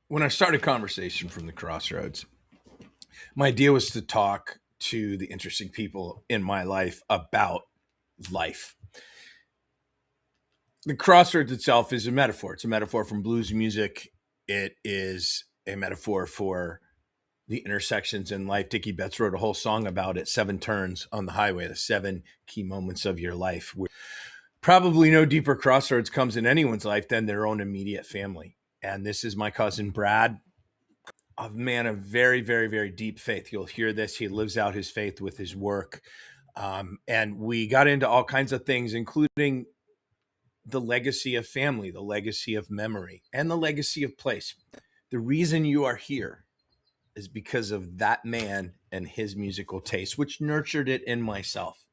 When I started Conversation from the Crossroads, my idea was to talk to the interesting people in my life about life. The Crossroads itself is a metaphor. It's a metaphor from blues music. It is a metaphor for the intersections in life. Dickie Betts wrote a whole song about it, Seven Turns on the Highway, the seven key moments of your life. Probably no deeper crossroads comes in anyone's life than their own immediate family. And this is my cousin Brad, a man of very, very, very deep faith. You'll hear this. He lives out his faith with his work. And we got into all kinds of things, including the legacy of family, the legacy of memory, and the legacy of place. The reason you are here is because of that man and his musical taste, which nurtured it in myself.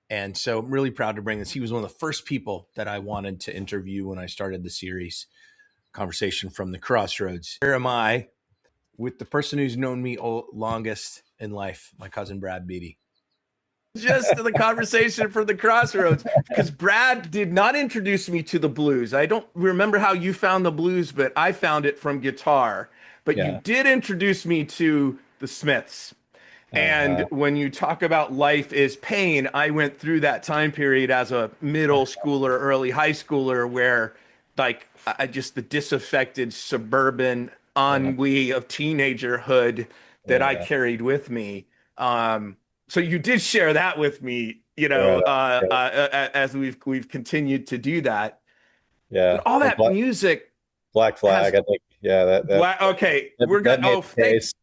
And so I'm really proud to bring this. He was one of the first people that I wanted to interview when I started the series, Conversation from the Crossroads. Here am I with the person who's known me longest in life, my cousin Brad Beatty. Just the Conversation from the Crossroads, because Brad did not introduce me to the blues. I don't remember how you found the blues, but I found it from guitar. But you did introduce me to the Smiths. And when you talk about life is pain, I went through that time period as a middle schooler, early high schooler, where like I just the disaffected suburban ennui of teenagerhood that I carried with me. So you did share that with me, as we've continued to do that. Yeah. But all that music, Black Flag, I think. Yeah, okay, we're gonna. Oh, thanks.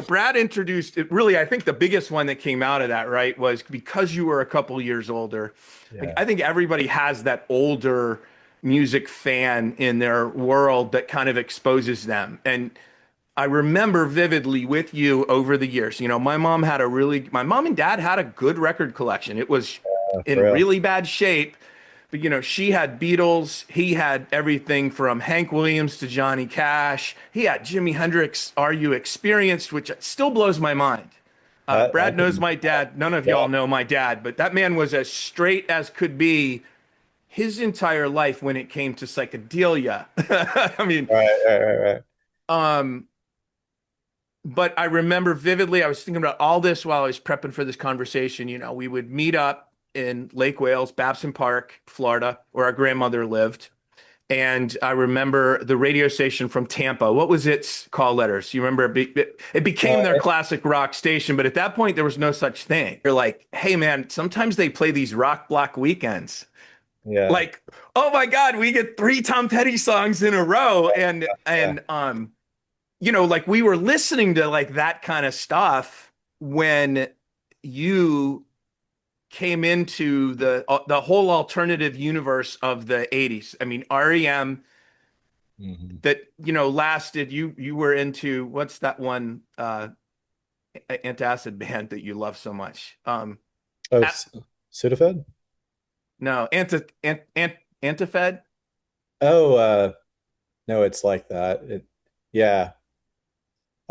Brad introduced it. Really, I think the biggest one that came out of that, right, was because you were a couple years older. Yeah. Like, I think everybody has that older music fan in their world that kind of exposes them. And I remember vividly with you over the years, my mom and dad had a good record collection. It was in really bad shape. But, she had Beatles. He had everything from Hank Williams to Johnny Cash. He had Jimi Hendrix, Are You Experienced, which still blows my mind. Brad knows my dad. None of y'all know my dad, but that man was as straight as could be his entire life when it came to psychedelia. I mean, right. But I remember vividly, I was thinking about all this while I was prepping for this conversation. We would meet up in Lake Wales, Babson Park, Florida, where our grandmother lived. And I remember the radio station from Tampa. What was its call letters? You remember it became their classic rock station, but at that point, there was no such thing. You're like, hey, man, sometimes they play these rock block weekends. Yeah. Like, oh my God, we get 3 Tom Petty songs in a row. Like we were listening to like that kind of stuff when you came into the whole alternative universe of the 80s. I mean, REM that, lasted, you were into, what's that one antacid band that you love so much? Sudafed? No, Antifed? No, it's like that. Yeah.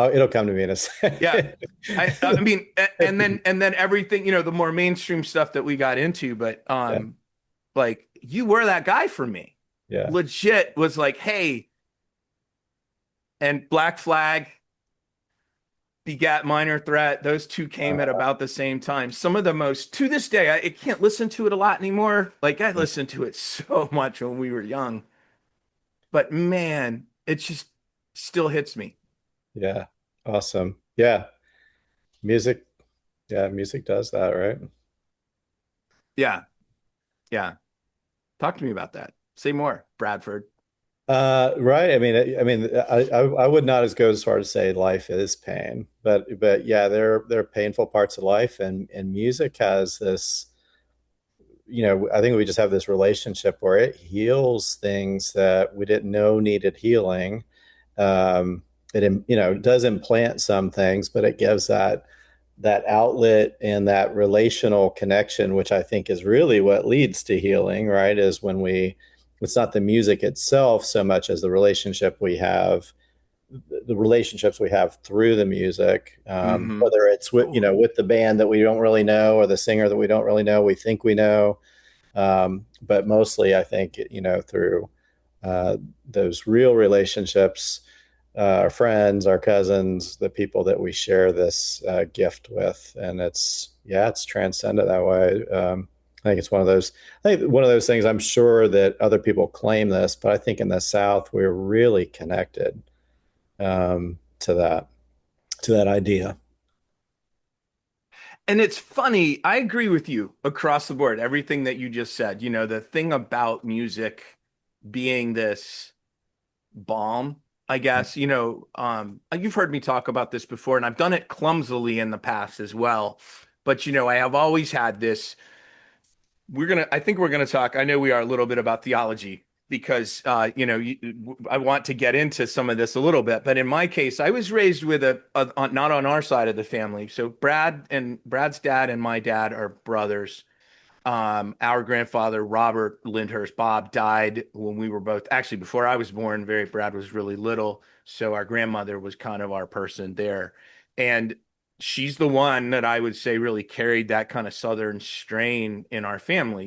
Oh, it'll come to me in a second. Yeah. I mean, and then everything, the more mainstream stuff that we got into, but like you were that guy for me. Yeah. Legit was like, hey, and Black Flag begat Minor Threat. Those two came at about the same time. Some of the most, to this day, I can't listen to it a lot anymore. Like I listened to it so much when we were young, but man, it just still hits me. Yeah. Awesome. Yeah. Music. Yeah. Music does that, right? Yeah. Yeah. Talk to me about that. Say more, Bradford. Right. I would not as go as far to say life is pain, but yeah, there are painful parts of life, and music has this, I think we just have this relationship where it heals things that we didn't know needed healing. It does implant some things, but it gives that outlet and that relational connection, which I think is really what leads to healing, right? Is when it's not the music itself so much as the relationships we have through the music, whether it's with the band that we don't really know or the singer that we don't really know, we think we know. But mostly I think, through uh, those real relationships, our friends, our cousins, the people that we share this gift with, and it's transcendent that way. I think it's one of those. I think one of those things. I'm sure that other people claim this, but I think in the South we're really connected to that idea. And it's funny, I agree with you across the board, everything that you just said. You know, the thing about music being this balm, I guess, you've heard me talk about this before, and I've done it clumsily in the past as well. But, I have always had this. I think we're gonna talk. I know we are a little bit about theology because, I want to get into some of this a little bit. But in my case, I was raised with not on our side of the family. So Brad's dad and my dad are brothers. Our grandfather, Robert Lyndhurst Bob, died when we were both actually before I was born. Brad was really little. So our grandmother was kind of our person there. And she's the one that I would say really carried that kind of Southern strain in our family,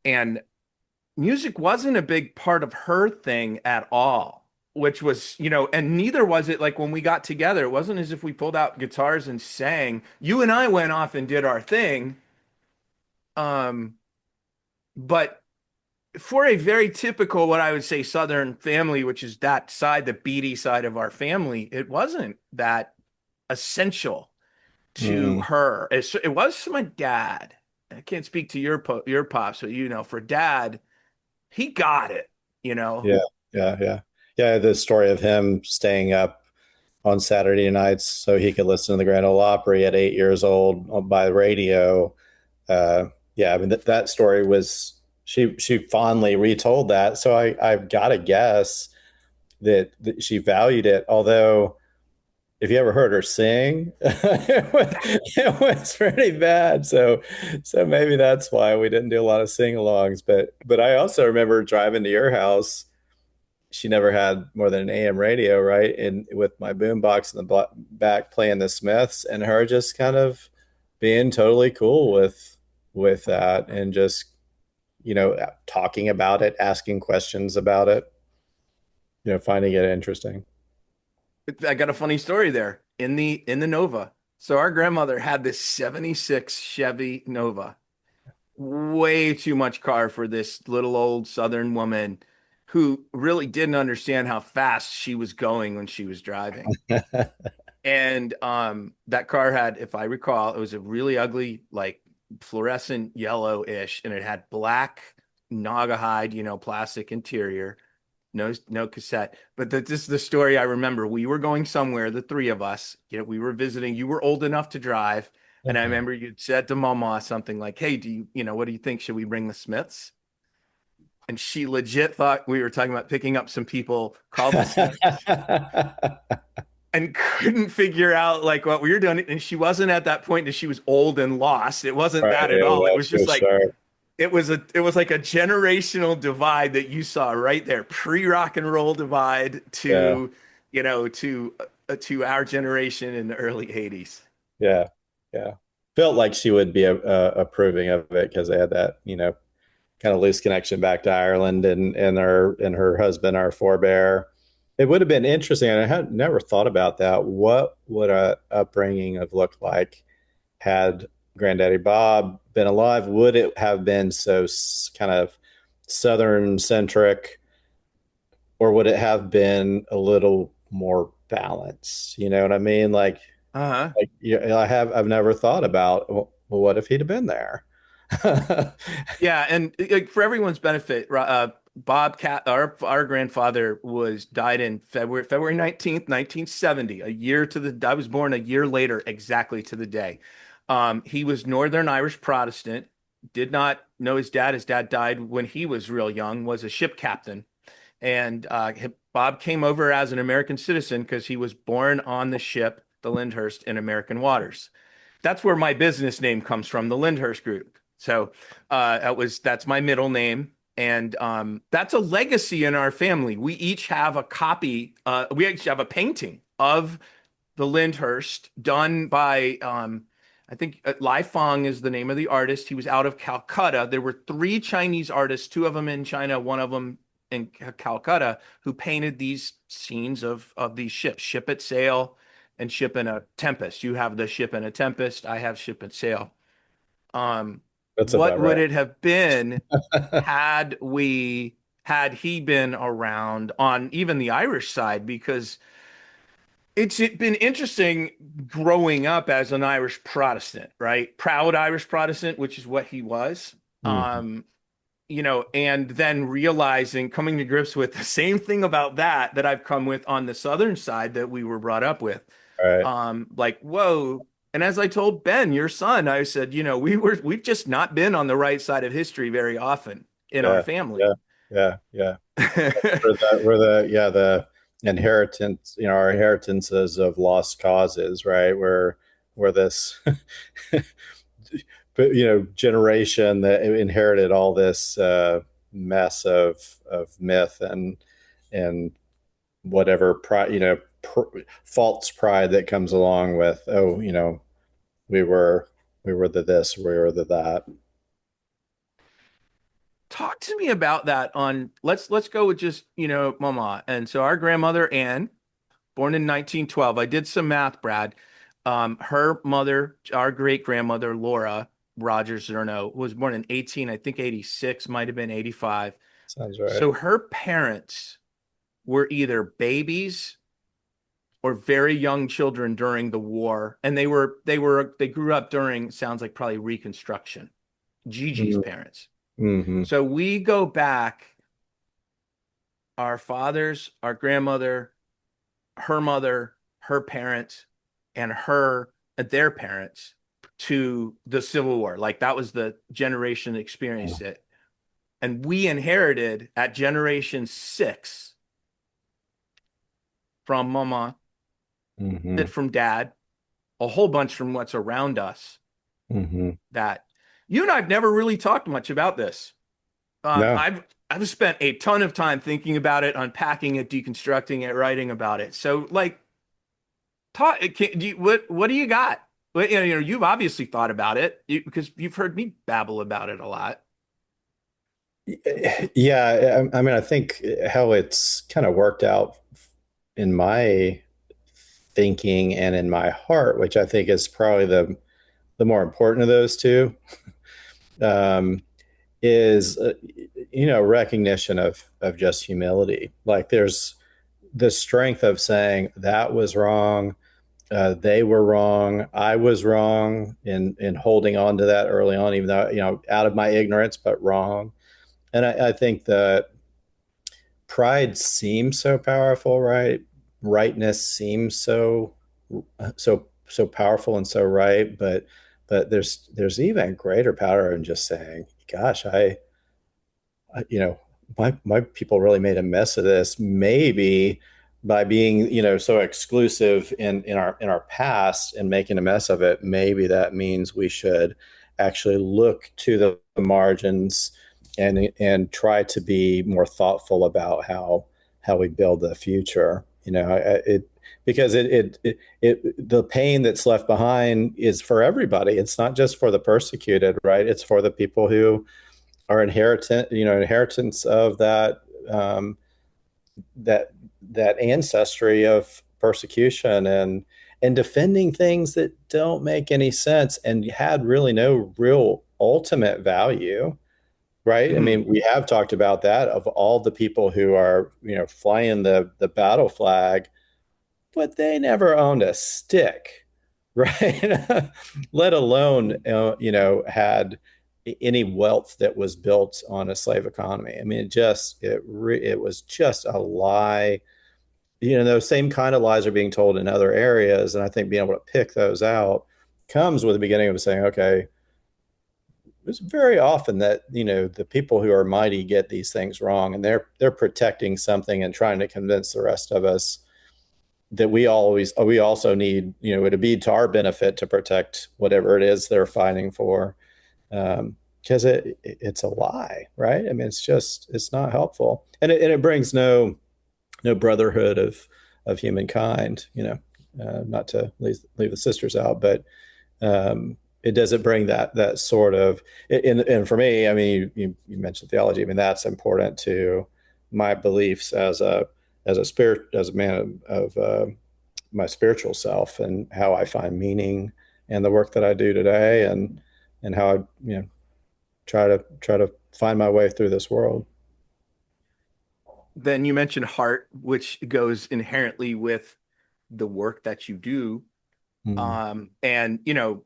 and music wasn't a big part of her thing at all, which was, and neither was it like when we got together. It wasn't as if we pulled out guitars and sang. You and I went off and did our thing. Um, but for a very typical, what I would say, Southern family, which is that side, the Beatty side of our family, it wasn't that essential to Mm, her. It was to my dad. I can't speak to your pops, but for dad, he got it, you know. yeah, yeah. The story of him staying up on Saturday nights so he could listen to the Grand Ole Opry at 8 years old by the radio. Uh, yeah, I mean that story was she fondly retold that. So I've got to guess that she valued it. Although if you ever heard her sing, it was pretty bad. So maybe that's why we didn't do a lot of sing-alongs. But I also remember driving to your house. She never had more than an AM radio, right? And with my boombox in the back playing the Smiths, and her just kind of being totally cool with that, and just talking about it, asking questions about it, finding it interesting. I got a funny story there in the Nova. So our grandmother had this 76 Chevy Nova. Way too much car for this little old Southern woman who really didn't understand how fast she was going when she was driving. And that car had, if I recall, it was a really ugly, like fluorescent yellow-ish, and it had black Naugahyde, plastic interior. No cassette. But this is the story I remember. We were going somewhere, the three of us. We were visiting. You were old enough to drive. And I remember you'd said to Mama something like, "Hey, what do you think? Should we bring the Smiths?" And she legit thought we were talking about picking up some people called the Smiths and couldn't figure out like what we were doing. And she wasn't at that point that she was old and lost. It wasn't Right, that at yeah, all. It that's was for just like sure. it was like a generational divide that you saw right there, pre-rock and roll divide Yeah, to, to our generation in the early 80s. yeah, yeah. Felt like she would be approving of it because they had that, kind of loose connection back to Ireland, and her husband, our forebear. It would have been interesting, and I had never thought about that. What would a upbringing have looked like had Granddaddy Bob been alive? Would it have been so kind of Southern centric, or would it have been a little more balanced? You know what I mean? Uh-huh. Like yeah, I've never thought about, well, what if he'd have been there? Yeah, and like, for everyone's benefit, Bob Cat, our grandfather was died in February 19th, 1970, a year to the I was born a year later exactly to the day. He was Northern Irish Protestant, did not know his dad. His dad died when he was real young, was a ship captain. And Bob came over as an American citizen because he was born on the ship, the Lyndhurst, in American waters. That's where my business name comes from, the Lyndhurst Group. So that's my middle name. And that's a legacy in our family. We each have a copy, we each have a painting of the Lyndhurst done by I think Lai Fong is the name of the artist. He was out of Calcutta. There were three Chinese artists, two of them in China, one of them in Calcutta, who painted these scenes of these ships, ship at sail and ship in a tempest. You have the ship in a tempest. I have ship at sail. That's What about would right. it have been had he been around on even the Irish side? Because it's been interesting growing up as an Irish Protestant, right? Proud Irish Protestant, which is what he was. Mhm. And then realizing, coming to grips with the same thing about that I've come with on the Southern side that we were brought up with. Right. Like, whoa. And as I told Ben, your son, I said, we've just not been on the right side of history very often in our Yeah. Yeah. family. Yeah. Yeah. We're the inheritance, our inheritances of lost causes, right? We're this but generation that inherited all this mess of myth and whatever pride, false pride that comes along with, oh, we were we were the this, we were the that. Talk to me about that on let's go with just, Mama. And so our grandmother Anne, born in 1912. I did some math, Brad. Her mother, our great grandmother Laura Rogers Zerno, was born in 18, I think 86, might have been 85. Sounds right. So her parents were either babies or very young children during the war, and they grew up during, sounds like probably Reconstruction. Gigi's parents. Mm-hmm. So we go back, our fathers, our grandmother, her mother, her parents, and their parents to the Civil War. Like that was the generation that experienced it. And we inherited at generation 6 from mama, Mm-hmm. did from dad, a whole bunch from what's around us. Mm-hmm. That you and I've never really talked much about this. No. I've spent a ton of time thinking about it, unpacking it, deconstructing it, writing about it. So, like, what do you got? Well, you've obviously thought about it because you've heard me babble about it a lot. Yeah, I mean, I think how it's kind of worked out in my thinking and in my heart, which I think is probably the more important of those two, um, is recognition of just humility. Like there's the strength of saying that was wrong, they were wrong, I was wrong in holding on to that early on, even though out of my ignorance, but wrong. And I think that pride seems so powerful, right? Rightness seems so powerful and so right, but there's even greater power in just saying, "Gosh, my people really made a mess of this." Maybe by being so exclusive in our past and making a mess of it, maybe that means we should actually look to the margins and try to be more thoughtful about how we build the future. It because the pain that's left behind is for everybody. It's not just for the persecuted, right? It's for the people who are inheritance of um, that that ancestry of persecution and defending things that don't make any sense and had really no real ultimate value, right? I Mm-hmm. mean, we have talked about that of all the people who are flying the battle flag, but they never owned a stick, right? Let alone had any wealth that was built on a slave economy. I mean, it was just a lie. Those same kind of lies are being told in other areas, and I think being able to pick those out comes with the beginning of saying, okay, it's very often that the people who are mighty get these things wrong, and they're protecting something and trying to convince the rest of us that we also need, to be to our benefit to protect whatever it is they're fighting for, because it's a lie, right? I mean, it's not helpful, and it brings no brotherhood of humankind. Not to leave the sisters out, but it doesn't bring that sort of, and for me, I mean, you mentioned theology. I mean, that's important to my beliefs as a spirit, as a man of my spiritual self, and how I find meaning in the work that I do today, and how I, try to find my way through this world. Then you mentioned heart, which goes inherently with the work that you do. Mm, And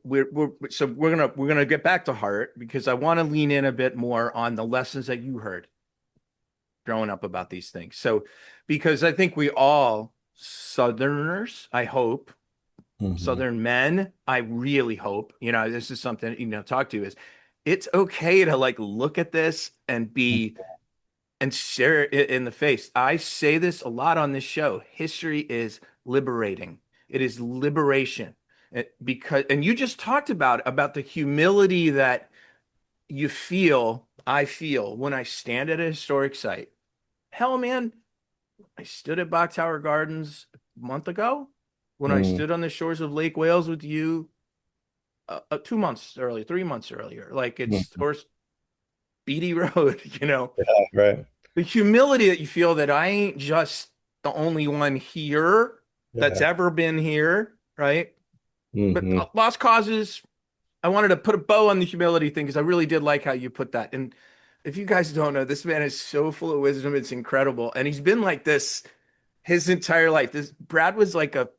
we're gonna get back to heart because I want to lean in a bit more on the lessons that you heard growing up about these things. So, because I think we all Southerners, I hope, mhm. Southern men, I really hope, this is something, talk to is it's okay to like look at this and be and stare it in the face. I say this a lot on this show. History is liberating. It is liberation. Because and you just talked about the humility that I feel when I stand at a historic site. Hell, man, I stood at Box Tower Gardens a month ago when I Mm, stood on the shores of Lake Wales with you 2 months earlier, 3 months earlier. Like it's mm. or Beatty Road, Yeah, right. the humility that you feel that I ain't just the only one here that's Yeah. ever been here, right? But Hmm. lost causes, I wanted to put a bow on the humility thing because I really did like how you put that. And if you guys don't know, this man is so full of wisdom, it's incredible. And he's been like this his entire life. This Brad was like a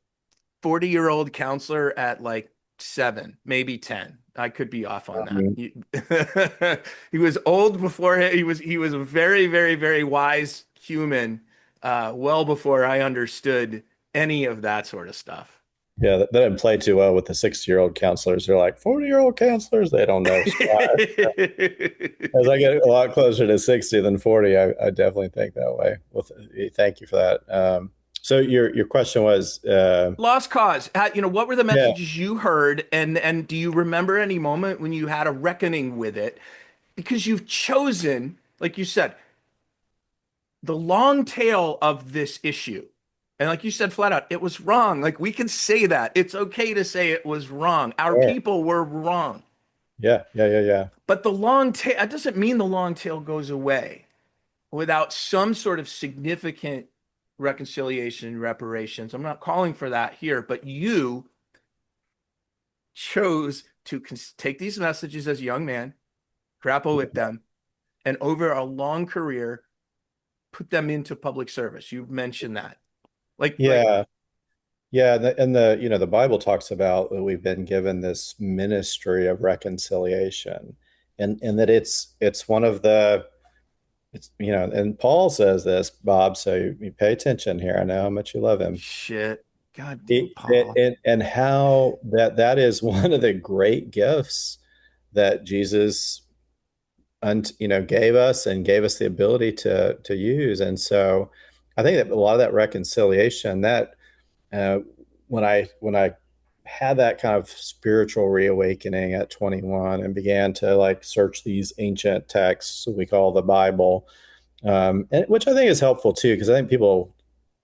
40-year-old counselor at like 7, maybe 10. I could be off on that. He was old before he was a very, very, very wise human, well before I understood any of that sort of stuff. Yeah, that didn't play too well with the 60-year-old counselors. They're like 40-year-old counselors. They don't know squat. As I get a lot closer to 60 than 40, I definitely think that way. Well, thank you for that. So your question was, Lost cause. What were the yeah, messages you heard, and do you remember any moment when you had a reckoning with it? Because you've chosen, like you said, the long tail of this issue. And like you said flat out, it was wrong. Like we can say that. It's okay to say it was wrong. Our sure. people were wrong. Yeah, yeah, yeah, yeah, But the long tail, that doesn't mean the long tail goes away without some sort of significant reconciliation and reparations. I'm not calling for that here, but you chose to take these messages as a young man, grapple with them, and over a long career, put them into public service. You've mentioned that. Like yeah, yeah. And the Bible talks about that we've been given this ministry of reconciliation, and that it's one of the it's and Paul says this, Bob. So you pay attention here. I know how much you love him. shit. God damn, And, Paul. and how that is one of the great gifts that Jesus gave us, and gave us the ability to use. And so I think that a lot of that reconciliation, that uh, when I had that kind of spiritual reawakening at 21, and began to like search these ancient texts we call the Bible, and which I think is helpful too, because I think people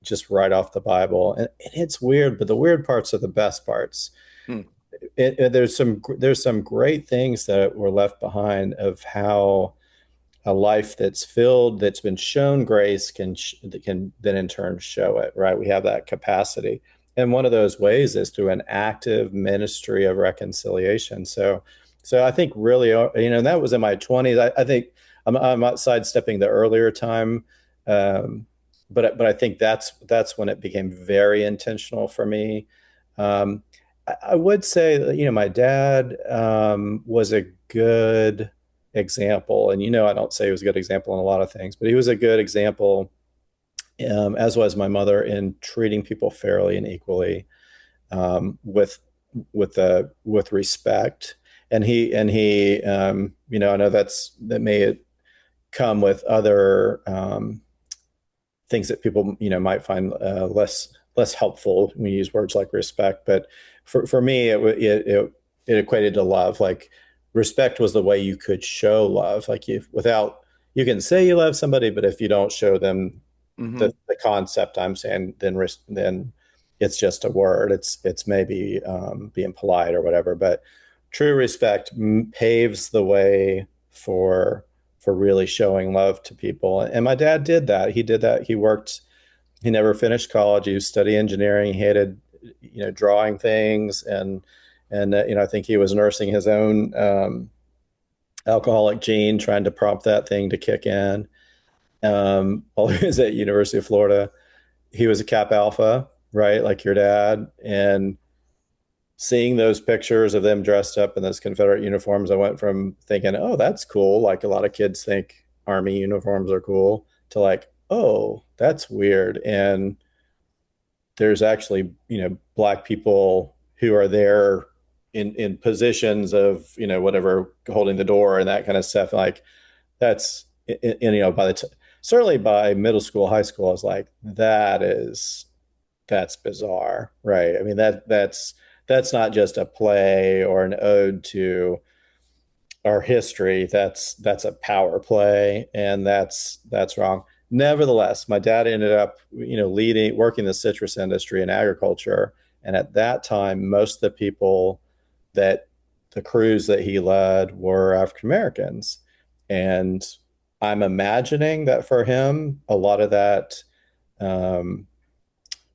just write off the Bible, and it's weird, but the weird parts are the best parts. Hmm. There's some great things that were left behind, of how a life that's filled, that's been shown grace, can then in turn show it, right? We have that capacity, and one of those ways is through an active ministry of reconciliation. So I think really, that was in my 20s. I think I'm not sidestepping the earlier time, um, but I think that's when it became very intentional for me. I would say that, my dad was a good example. And I don't say he was a good example in a lot of things, but he was a good example, as was my mother, in treating people fairly and equally, with respect. And he, I know that may come with other things that people might find less helpful when you use words like respect. But for me, it equated to love. Like, respect was the way you could show love. Like, you can say you love somebody, but if you don't show them Mm-hmm. the concept I'm saying, then it's just a word. It's maybe being polite or whatever, but true respect paves the way for really showing love to people. And my dad did that. He did that. He worked. He never finished college. He studied engineering. He hated, drawing things, and I think he was nursing his own alcoholic gene, trying to prompt that thing to kick in. While he was at University of Florida, he was a Kappa Alpha, right, like your dad, and seeing those pictures of them dressed up in those Confederate uniforms, I went from thinking, "Oh, that's cool," like a lot of kids think Army uniforms are cool, to like, "Oh, that's weird." And there's actually, Black people who are there in positions of, whatever, holding the door and that kind of stuff. Like that's, by the certainly by middle school, high school, I was like, that's bizarre, right? I mean, that's not just a play or an ode to our history. That's a power play, and that's wrong. Nevertheless, my dad ended up, leading, working the citrus industry and agriculture, and at that time, most of the people that the crews that he led were African Americans, and I'm imagining that for him, a lot of that,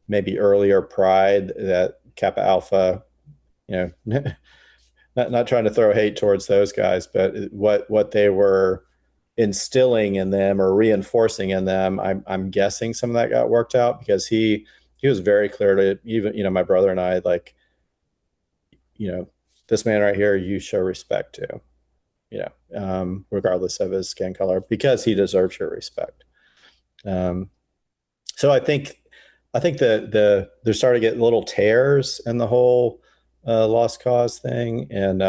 maybe earlier pride, that Kappa Alpha, you know, not trying to throw hate towards those guys, but what they were instilling in them or reinforcing in them, I'm guessing some of that got worked out, because he was very clear to, even, my brother and I, like, you know, this man right here, you show respect to, regardless of his skin color, because he deserves your respect. Um, so I think there started getting little tears in the whole lost cause thing, and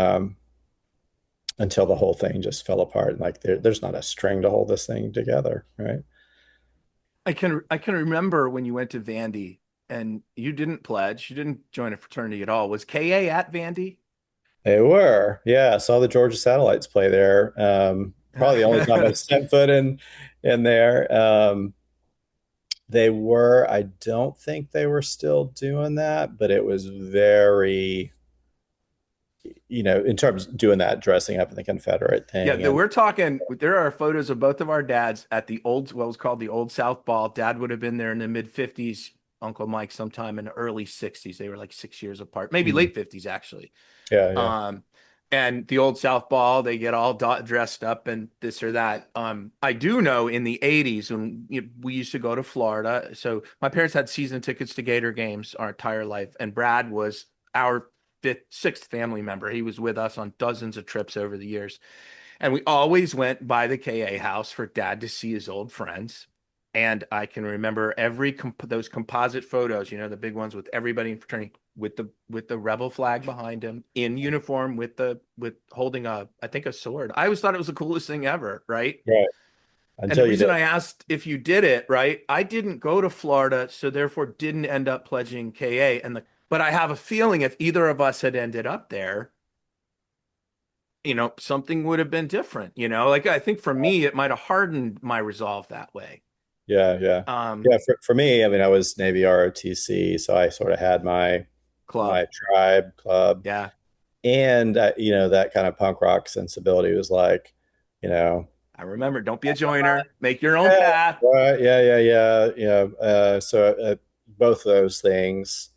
until the whole thing just fell apart. Like there's not a string to hold this thing together, right? I can remember when you went to Vandy and you didn't pledge, you didn't join a fraternity at all. Was KA at Vandy? They were, yeah. I saw the Georgia Satellites play there. Probably the only time I stepped foot in there. They were. I don't think they were still doing that, but it was very, in terms of doing that, dressing up in the Confederate Yeah, thing, and we're talking. There are photos of both of our dads at the old, what was called the old South Ball. Dad would have been there in the mid 50s. Uncle Mike sometime in the early 60s. They were like 6 years apart, maybe Mhm. late 50s actually. Yeah, yeah, Um, and the old South Ball, they get all dressed up and this or that. I do know in the 80s when we used to go to Florida. So my parents had season tickets to Gator games our entire life, and Brad was our sixth family member. He was with us on dozens of trips over the years. And we always went by the KA house for dad to see his old friends. And I can remember every those composite photos, the big ones with everybody in fraternity with the rebel flag behind him in uniform with holding I think a sword. I always thought it was the coolest thing ever, right? right. And the Until you reason did. I asked if you did it, right? I didn't go to Florida, so therefore didn't end up pledging KA but I have a feeling if either of us had ended up there, something would have been different, like I think for me, it might have hardened my resolve that way. Yeah, yeah, Um, yeah. For me, I mean, I was Navy ROTC, so I sort of had my club. tribe club, Yeah. and that kind of punk rock sensibility was like, you know, I remember, don't be a joiner, make your own yeah, path. right, yeah, yeah, yeah, yeah. So both those things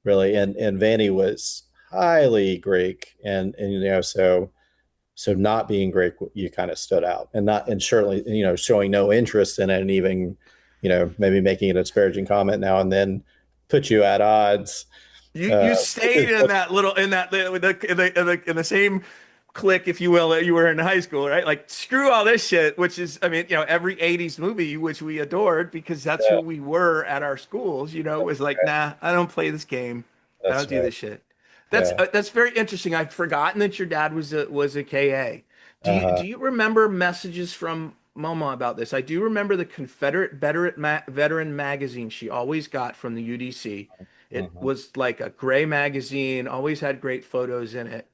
really, and Vanny was highly Greek, and so not being Greek, you kind of stood out, and certainly, showing no interest in it, and even, maybe making a disparaging comment now and then, put you at odds. You Which is, stayed in that little in that in the same clique, if you will, that you were in high school, right? Like screw all this shit, which is, I mean, every 80s movie which we adored because that's yeah, who we were at our schools, was like, nah, I don't play this game. I don't that's do right. this shit. Yeah. That's very interesting. I'd forgotten that your dad was a KA. Do you Uh-huh. do you remember messages from Mama about this? I do remember the Confederate Veteran magazine she always got from the UDC. It Uh-huh. was like a gray magazine, always had great photos in it.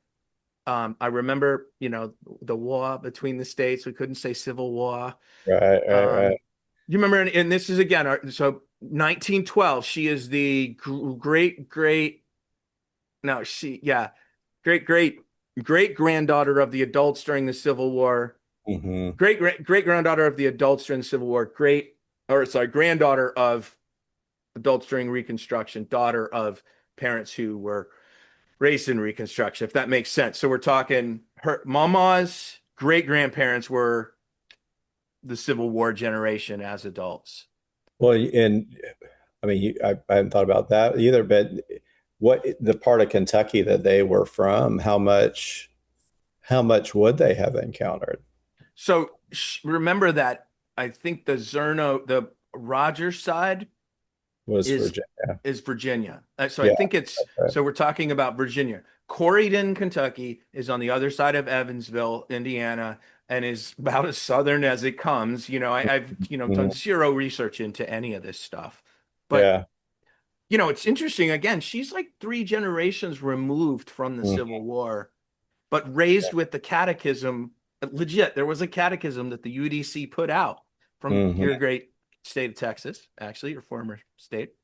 I remember, the war between the states. We couldn't say Civil War. Right, right, right. You remember, and this is again, so 1912. She is the great great no she yeah great great great granddaughter of the adults during the Civil War. Hmm. Great granddaughter of the adults during the Civil War. Granddaughter of adults during Reconstruction. Daughter of parents who were raised in Reconstruction, if that makes sense. So we're talking her mama's great grandparents were the Civil War generation as adults. Well, and I mean, I hadn't thought about that either, but what the part of Kentucky that they were from, how much would they have encountered? So remember that I think the Rogers side Was is Virginia? is Virginia. So I Yeah. think Okay. so we're talking about Virginia. Corydon, Kentucky is on the other side of Evansville, Indiana, and is about as southern as it comes. I've done Mhm. zero research into any of this stuff. But Yeah. it's interesting. Again, she's like three generations removed from the Mhm. Civil War, but raised with the catechism. Legit, there was a catechism that the UDC put out from Mhm. your great state of Texas, actually, your former state,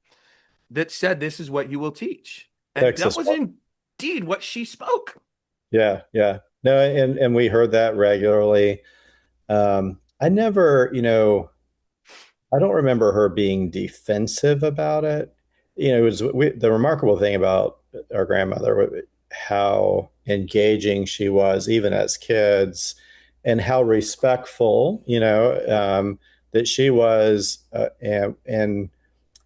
that said this is what you will teach. And that Texas. was indeed what she spoke. Yeah, yeah. No, and we heard that regularly. I never, I don't remember her being defensive about it. It was the remarkable thing about our grandmother, how engaging she was, even as kids, and how respectful, that she was. And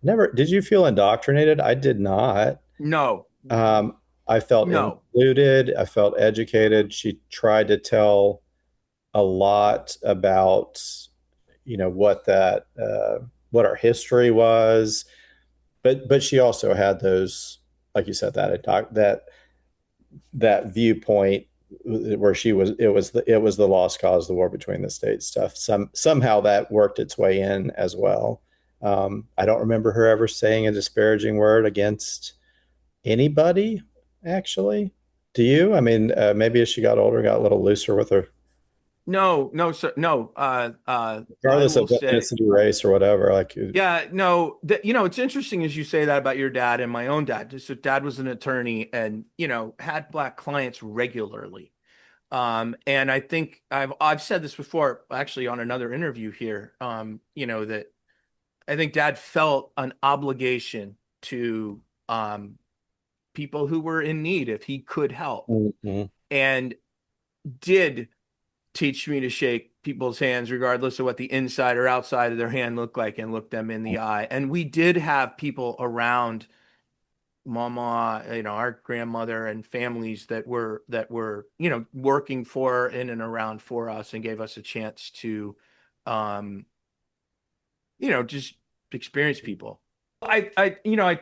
never, did you feel indoctrinated? I did not. No, Um, I felt no. included. I felt educated. She tried to tell a lot about, what what our history was, but she also had those, like you said, that viewpoint where it was the lost cause, the war between the states stuff. Somehow that worked its way in as well. I don't remember her ever saying a disparaging word against anybody, actually. Do you? I mean, maybe as she got older, got a little looser with her, No, no, sir. No. I regardless will of say, ethnicity, race, or whatever. Like, yeah, no, it's interesting as you say that about your dad and my own dad. So dad was an attorney and, had black clients regularly. And I think I've said this before, actually on another interview here, that I think dad felt an obligation to people who were in need if he could help, mhm, and did teach me to shake people's hands regardless of what the inside or outside of their hand looked like, and look them in the eye. And we did have people around mama, our grandmother, and families that were working for, in and around for us, and gave us a chance to um just experience people. I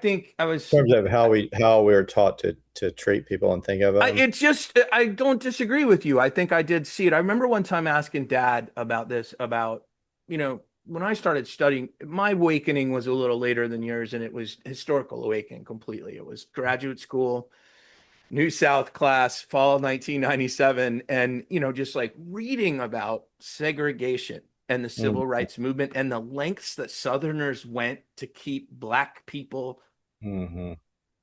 think I in was terms of how we're taught to treat people and think of them. it's just, I don't disagree with you. I think I did see it. I remember one time asking dad about this, about, when I started studying, my awakening was a little later than yours, and it was historical awakening completely. It was graduate school, New South class, fall of 1997, and, just like reading about segregation and the civil rights movement and the lengths that Southerners went to keep Black people Mm-hmm.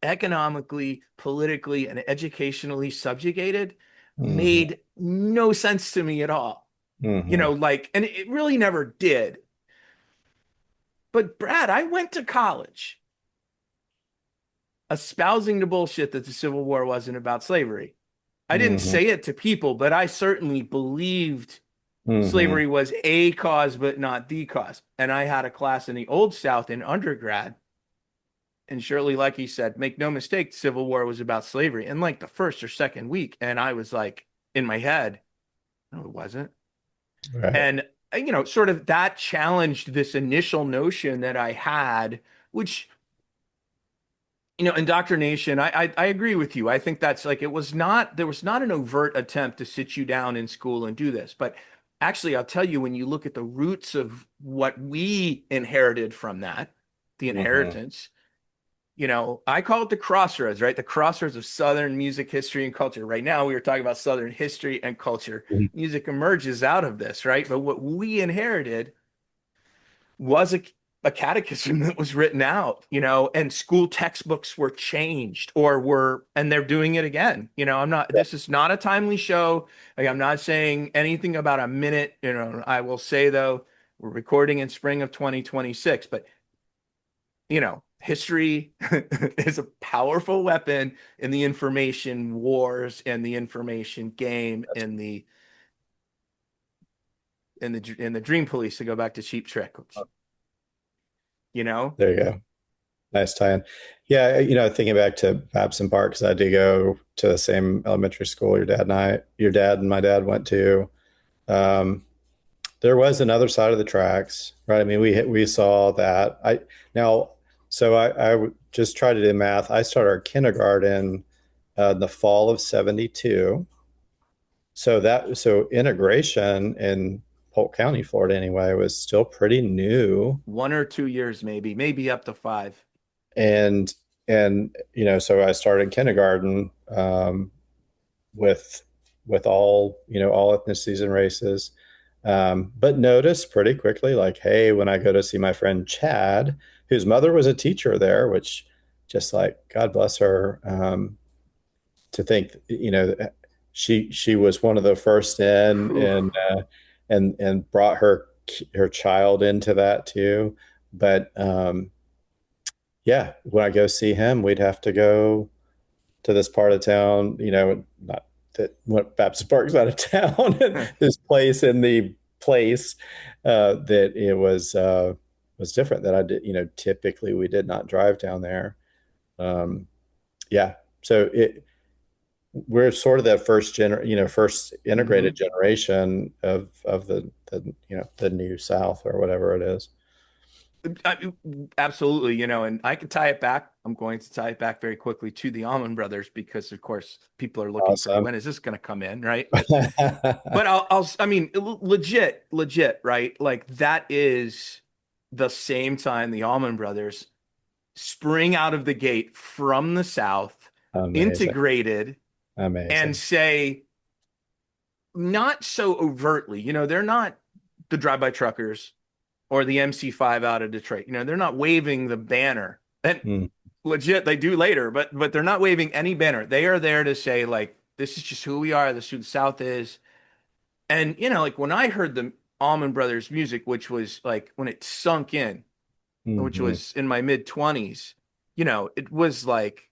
economically, politically, and educationally subjugated Mm-hmm. made no sense to me at all. Mm-hmm. And it really never did. But Brad, I went to college espousing the bullshit that the Civil War wasn't about slavery. I didn't Mm-hmm. say it to people, but I certainly believed Mm-hmm. slavery was a cause, but not the cause. And I had a class in the Old South in undergrad. And surely, like he said, make no mistake, the Civil War was about slavery. And like the first or second week, and I was like, in my head, no, it wasn't. Right. And, sort of that challenged this initial notion that I had, which, indoctrination, I agree with you. I think that's like, there was not an overt attempt to sit you down in school and do this. But actually, I'll tell you, when you look at the roots of what we inherited from that, the Mm-hmm. inheritance, I call it the crossroads, right? The crossroads of Southern music history and culture. Right now, we were talking about Southern history and culture. Music emerges out of this, right? But what we inherited was a catechism that was written out, and school textbooks were changed and they're doing it again. This is not a timely show. Like, I'm not saying anything about a minute. I will say though, we're recording in spring of 2026, but history is a powerful weapon in the information wars and the information game in the Dream Police, to go back to Cheap Trick. There you go. Nice tie-in. Yeah, thinking back to Babson Park, because I did go to the same elementary school your dad and my dad went to. There was another side of the tracks, right? I mean, we saw that. I just tried to do math. I started our kindergarten in the fall of '72. So integration in Polk County, Florida, anyway, was still pretty new. 1 or 2 years, maybe up to 5. So I started kindergarten with all ethnicities and races, but noticed pretty quickly, like, hey, when I go to see my friend Chad, whose mother was a teacher there, which, just like, God bless her, to think she was one of the first in, and brought her child into that too. But yeah, when I go see him, we'd have to go to this part of town, not that what Babson Park's out of town, this place in the place, that it was different, that I did, typically we did not drive down there. Yeah. So we're sort of that first integrated generation of the new South, or whatever it is. Absolutely, and I can tie it back. I'm going to tie it back very quickly to the Allman Brothers, because of course people are looking for, when is this going to come in, right? But I mean, legit, right? Like, that is the same time the Allman Brothers spring out of the gate from the South, Amazing. integrated, Amazing. and say, not so overtly, they're not the drive-by truckers or the MC5 out of Detroit. They're not waving the banner. And legit, they do later, but they're not waving any banner. They are there to say, like, this is just who we are. This is who the South is. And, like, when I heard the Allman Brothers music, which was like when it sunk in, which was in my mid-20s, it was like,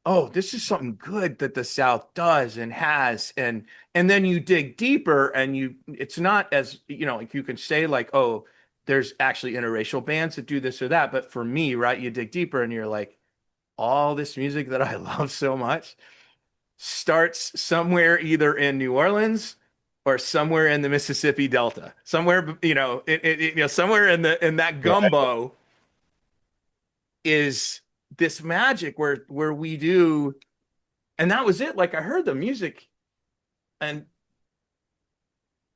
oh, this is something good that the South does and has. And then you dig deeper, and it's not as, like, you can say, like, oh, there's actually interracial bands that do this or that. But for me, right, you dig deeper and you're like, all this music that I love so much starts somewhere either in New Orleans or somewhere in the Mississippi Delta, somewhere, somewhere in that gumbo is this magic where we do. And that was it. Like, I heard the music, and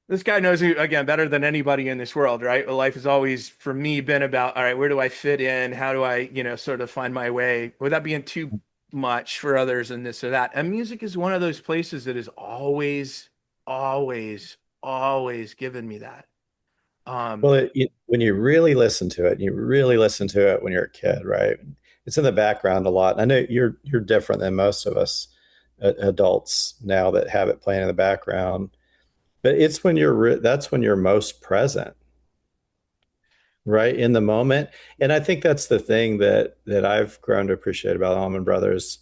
this guy knows me, again, better than anybody in this world, right? Life has always, for me, been about, all right, where do I fit in? How do I, sort of find my way without being too much for others and this or that? And music is one of those places that is always, always, always given me that. Well, when you really listen to it, and you really listen to it when you're a kid, right? It's in the background a lot. I know you're different than most of us adults now that have it playing in the background, but it's when that's when you're most present, right, in the moment. And I think that's the thing that I've grown to appreciate about Allman Brothers,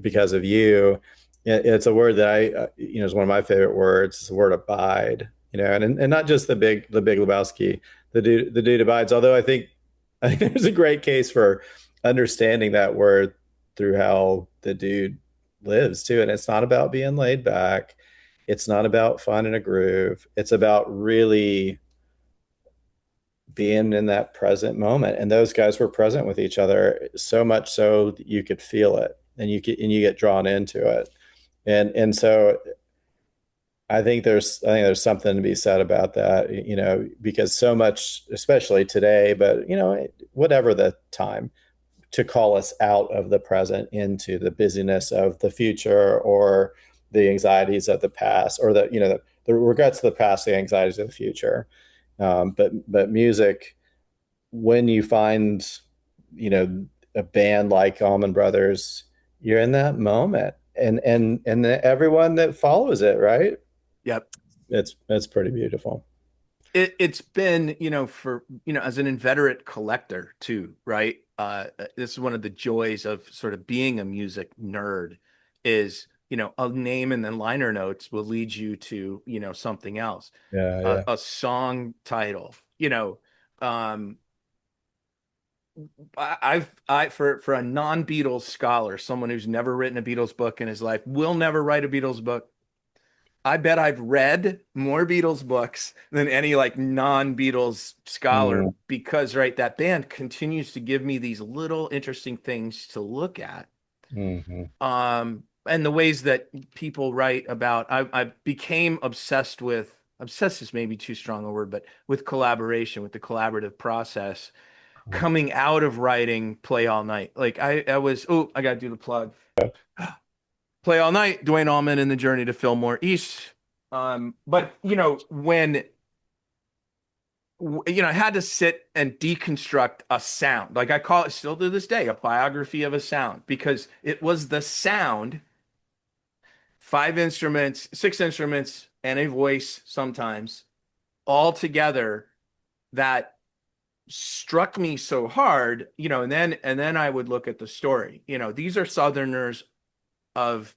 because of you. It's a word that is one of my favorite words. It's the word abide, and not just the big Lebowski, the dude abides. Although I think there's a great case for understanding that word through how the dude lives too. And it's not about being laid back. It's not about finding a groove. It's about really being in that present moment. And those guys were present with each other, so much so that you could feel it, and you get drawn into it. And so I think there's something to be said about that, because so much, especially today, but whatever the time, to call us out of the present into the busyness of the future, or the anxieties of the past, or the regrets of the past, the anxieties of the future. But music, when you find, you know, a band like Allman Brothers, you're in that moment, and everyone that follows it, right? Yep. It's pretty beautiful. It's been, for, as an inveterate collector too, right? This is one of the joys of sort of being a music nerd is, a name and then liner notes will lead you to, something else. Yeah, yeah. A song title, um, for a non-Beatles scholar, someone who's never written a Beatles book in his life, will never write a Beatles book. I bet I've read more Beatles books than any like non-Beatles scholar Mm, because, right, that band continues to give me these little interesting things to look at. hmm. And the ways that people write about, I became obsessed is maybe too strong a word, but with collaboration, with the collaborative process coming out of writing Play All Night. Like I was, oh, I got to do the plug. Play All Night, Dwayne Allman and the Journey to Fillmore East. But when I had to sit and deconstruct a sound. Like I call it still to this day, a biography of a sound, because it was the sound, five instruments, six instruments, and a voice sometimes all together that struck me so hard, and then I would look at the story. These are Southerners of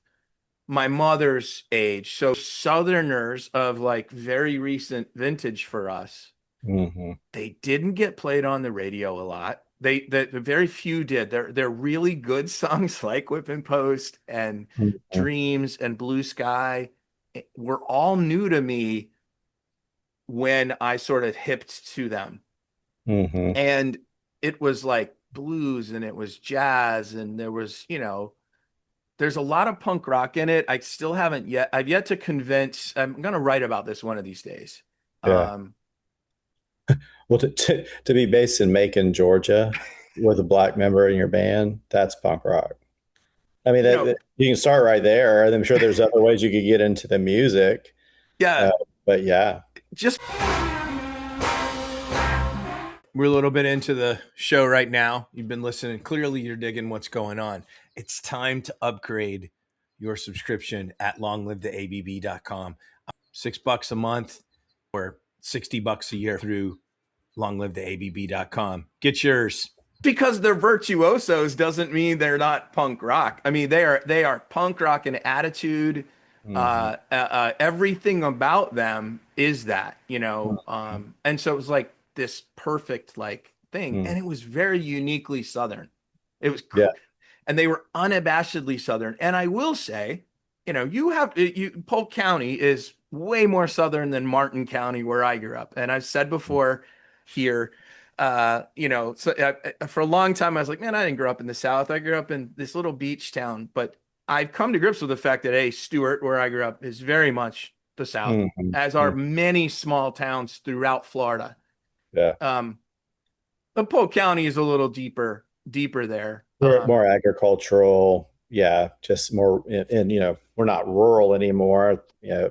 my mother's age. So Southerners of like very recent vintage for us. Hmm. They didn't get played on the radio a lot. The very few did. They're really good songs like Whip and Post and Hmm. Dreams and Blue Sky were all new to me when I sort of hipped to them. Hmm. And it was like blues and it was jazz and there was, there's a lot of punk rock in it. I've yet to convince, I'm going to write about this one of these days. Yeah. Um, Well, to be based in Macon, Georgia, with a black member in your band, that's punk rock. I mean, you know, you can start right there. I'm sure there's other ways you could get into the music, yeah, uh, but yeah, just We're a little bit into the show right now. You've been listening. Clearly, you're digging what's going on. It's time to upgrade your subscription at longlivetheabb.com. $6 a month or $60 a year through longlivetheabb.com. Get yours. because they're virtuosos doesn't mean they're not punk rock. I mean, they are punk rock in attitude. hmm. Everything about them is that, Hmm. and so it was like this perfect like thing, Hmm. and it was very uniquely Southern. It was, Yeah. and they were unabashedly Southern. And I will say, Polk County is way more Southern than Martin County, where I grew up. And I've said before here, for a long time, I was like, man, I didn't grow up in the South. I grew up in this little beach town. But I've come to grips with the fact that, Stewart, where I grew up, is very much the South, Hmm. as are Hmm. many small towns throughout Florida. Yeah. Um, but Polk County is a little deeper there. More agricultural. Yeah. Just more, and we're not rural anymore. Yeah.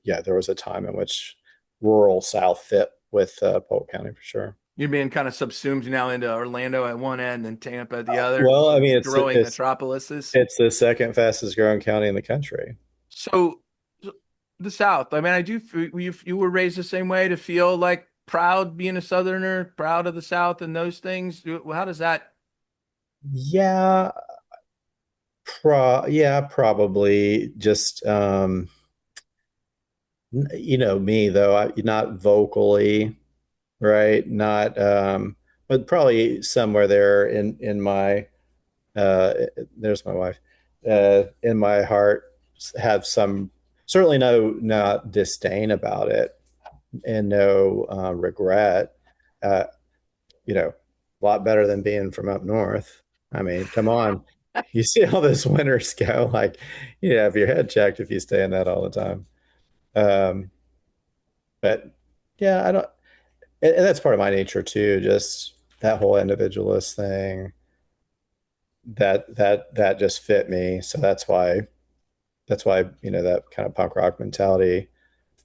Yeah, there was a time in which rural South fit with Polk County for sure. You're being kind of subsumed now into Orlando at one end and Tampa at the other, Well, I sort of mean, growing metropolises. it's the second fastest growing county in the country. So the South, I mean, you were raised the same way to feel like proud being a Southerner, proud of the South and those things. How does that? Yeah, yeah, probably just me though, not vocally, right? Not but probably somewhere there in my uh there's my wife. In my heart have some, certainly no, not disdain about it, and no regret. Uh, a lot better than being from up north. I mean, come on. You see how this winters go. Like, have your head checked if you stay in that all the time. Um, but yeah, I don't, and that's part of my nature too. Just that whole individualist thing that just fit me. So that's why, that kind of punk rock mentality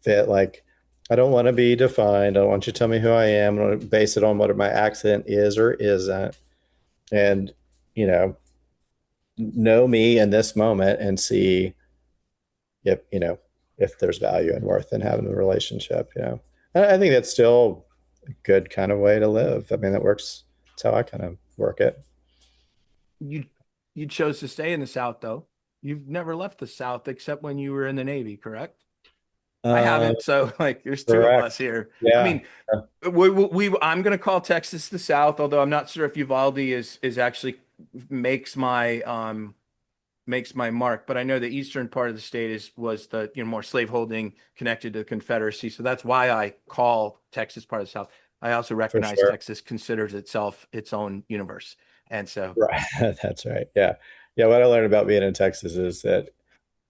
fit. Like, I don't want to be defined. I don't want you to tell me who I am. I want to base it on what my accent is or isn't. And, you know me in this moment and see if, if there's value and worth in having a relationship. I think that's still a good kind of way to live. I mean, that works. That's how I kind of work it. You you chose to stay in the South though. You've never left the South except when you were in the Navy, correct? I Uh, haven't. So like there's two of correct. us here. I Yeah. mean, I'm going to call Texas the South, although I'm not sure if Uvalde is actually makes my makes my mark, but I know the eastern part of the state was the more slaveholding connected to the Confederacy, so that's why I call Texas part of the South. I also For recognize sure. Texas considers itself its own universe, and so Right. That's right. Yeah. Yeah. What I learned about being in Texas is that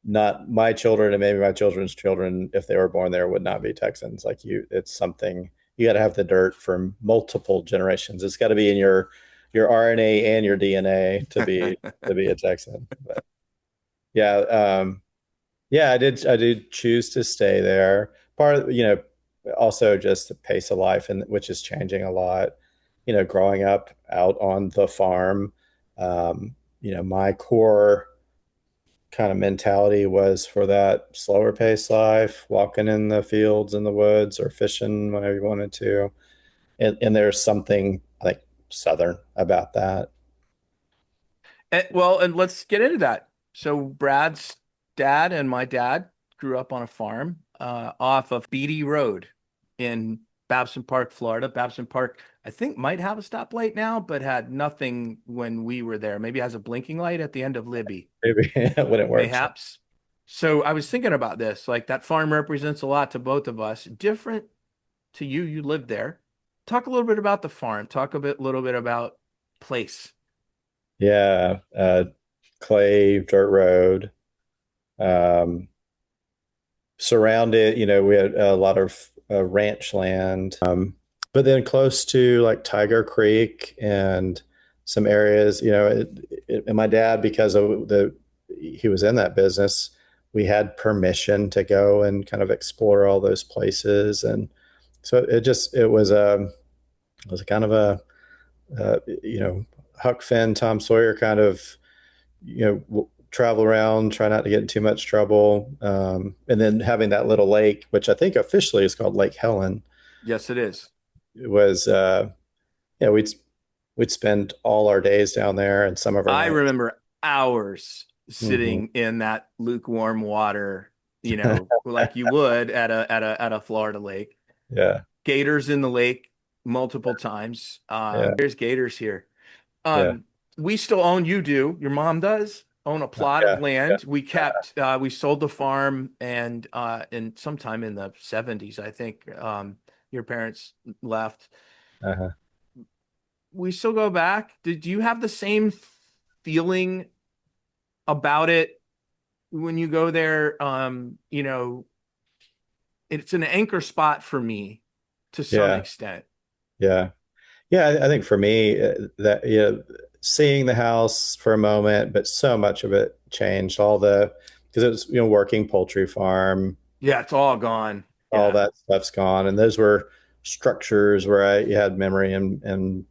not my children and maybe my children's children, if they were born there, would not be Texans. Like it's something you got to have the dirt from multiple generations. It's got to be in your RNA and your DNA to be a Texan. But yeah, yeah, I did choose to stay there. Part of, also just the pace of life and which is changing a lot. Growing up out on the farm, my core kind of mentality was for that slower pace life, walking in the fields in the woods or fishing whenever you wanted to. And there's something like Southern about that. and let's get into that. So Brad's dad and my dad grew up on a farm off of Beatty Road in Babson Park, Florida. Babson Park, I think, might have a stoplight now, but had nothing when we were there. Maybe it has a blinking light at the end of Libby, Maybe when it works. mayhaps. So I was thinking about this. Like that farm represents a lot to both of us. Different to you, you lived there. Talk a little bit about the farm. Talk little bit about place. Yeah. Clay dirt road. Um, Surrounded, we had a lot of ranch land, but then close to like Tiger Creek and some areas, and my dad, because of he was in that business, we had permission to go and kind of explore all those places. And so it was kind of uh, you know, Huck Finn, Tom Sawyer kind of, travel around, try not to get in too much trouble. And then having that little lake, which I think officially is called Lake Helen, Yes, it is. it was, yeah, we'd spend all our days down there and some of our I nights. remember hours Hmm. sitting in that lukewarm water, like you would at a Florida lake. Yeah, Gators in the lake multiple times. yeah, There's gators here. yeah, Um, we still own, you do, your mom does own a plot of yeah, yeah. land. We sold the farm and in sometime in the 70s, I think, your parents left. Uh-huh. We still go back. Did you have the same feeling about it when you go there? It's an anchor spot for me to some Yeah, extent. yeah. Yeah, I think for me, that seeing the house for a moment, but so much of it changed. Because it was working poultry farm, Yeah, it's all gone. all Yeah. that stuff's gone, and those were structures where I you had memory and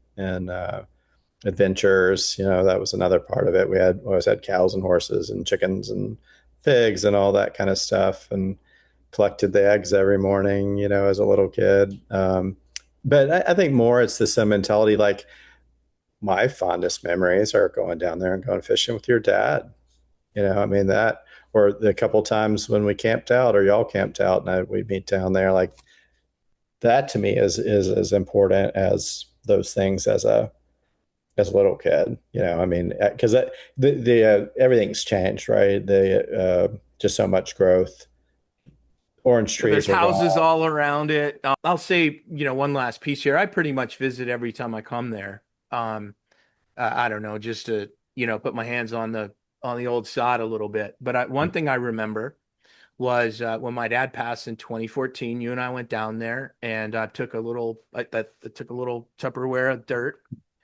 adventures. That was another part of it. We always had cows and horses and chickens and pigs and all that kind of stuff, and collected the eggs every morning. As a little kid. But I think more it's the sentimentality. Like my fondest memories are going down there and going fishing with your dad. I mean that, or the couple times when we camped out or y'all camped out and we'd meet down there. Like that to me is as important as those things as a little kid. I mean, because the everything's changed, right? Just so much growth. Orange Yeah, there's trees are houses gone. all around it. I'll say, one last piece here. I pretty much visit every time I come there. I don't know, just to, put my hands on the old sod a little bit. But one thing I remember was when my dad passed in 2014. You and I went down there and I took a little Tupperware of dirt.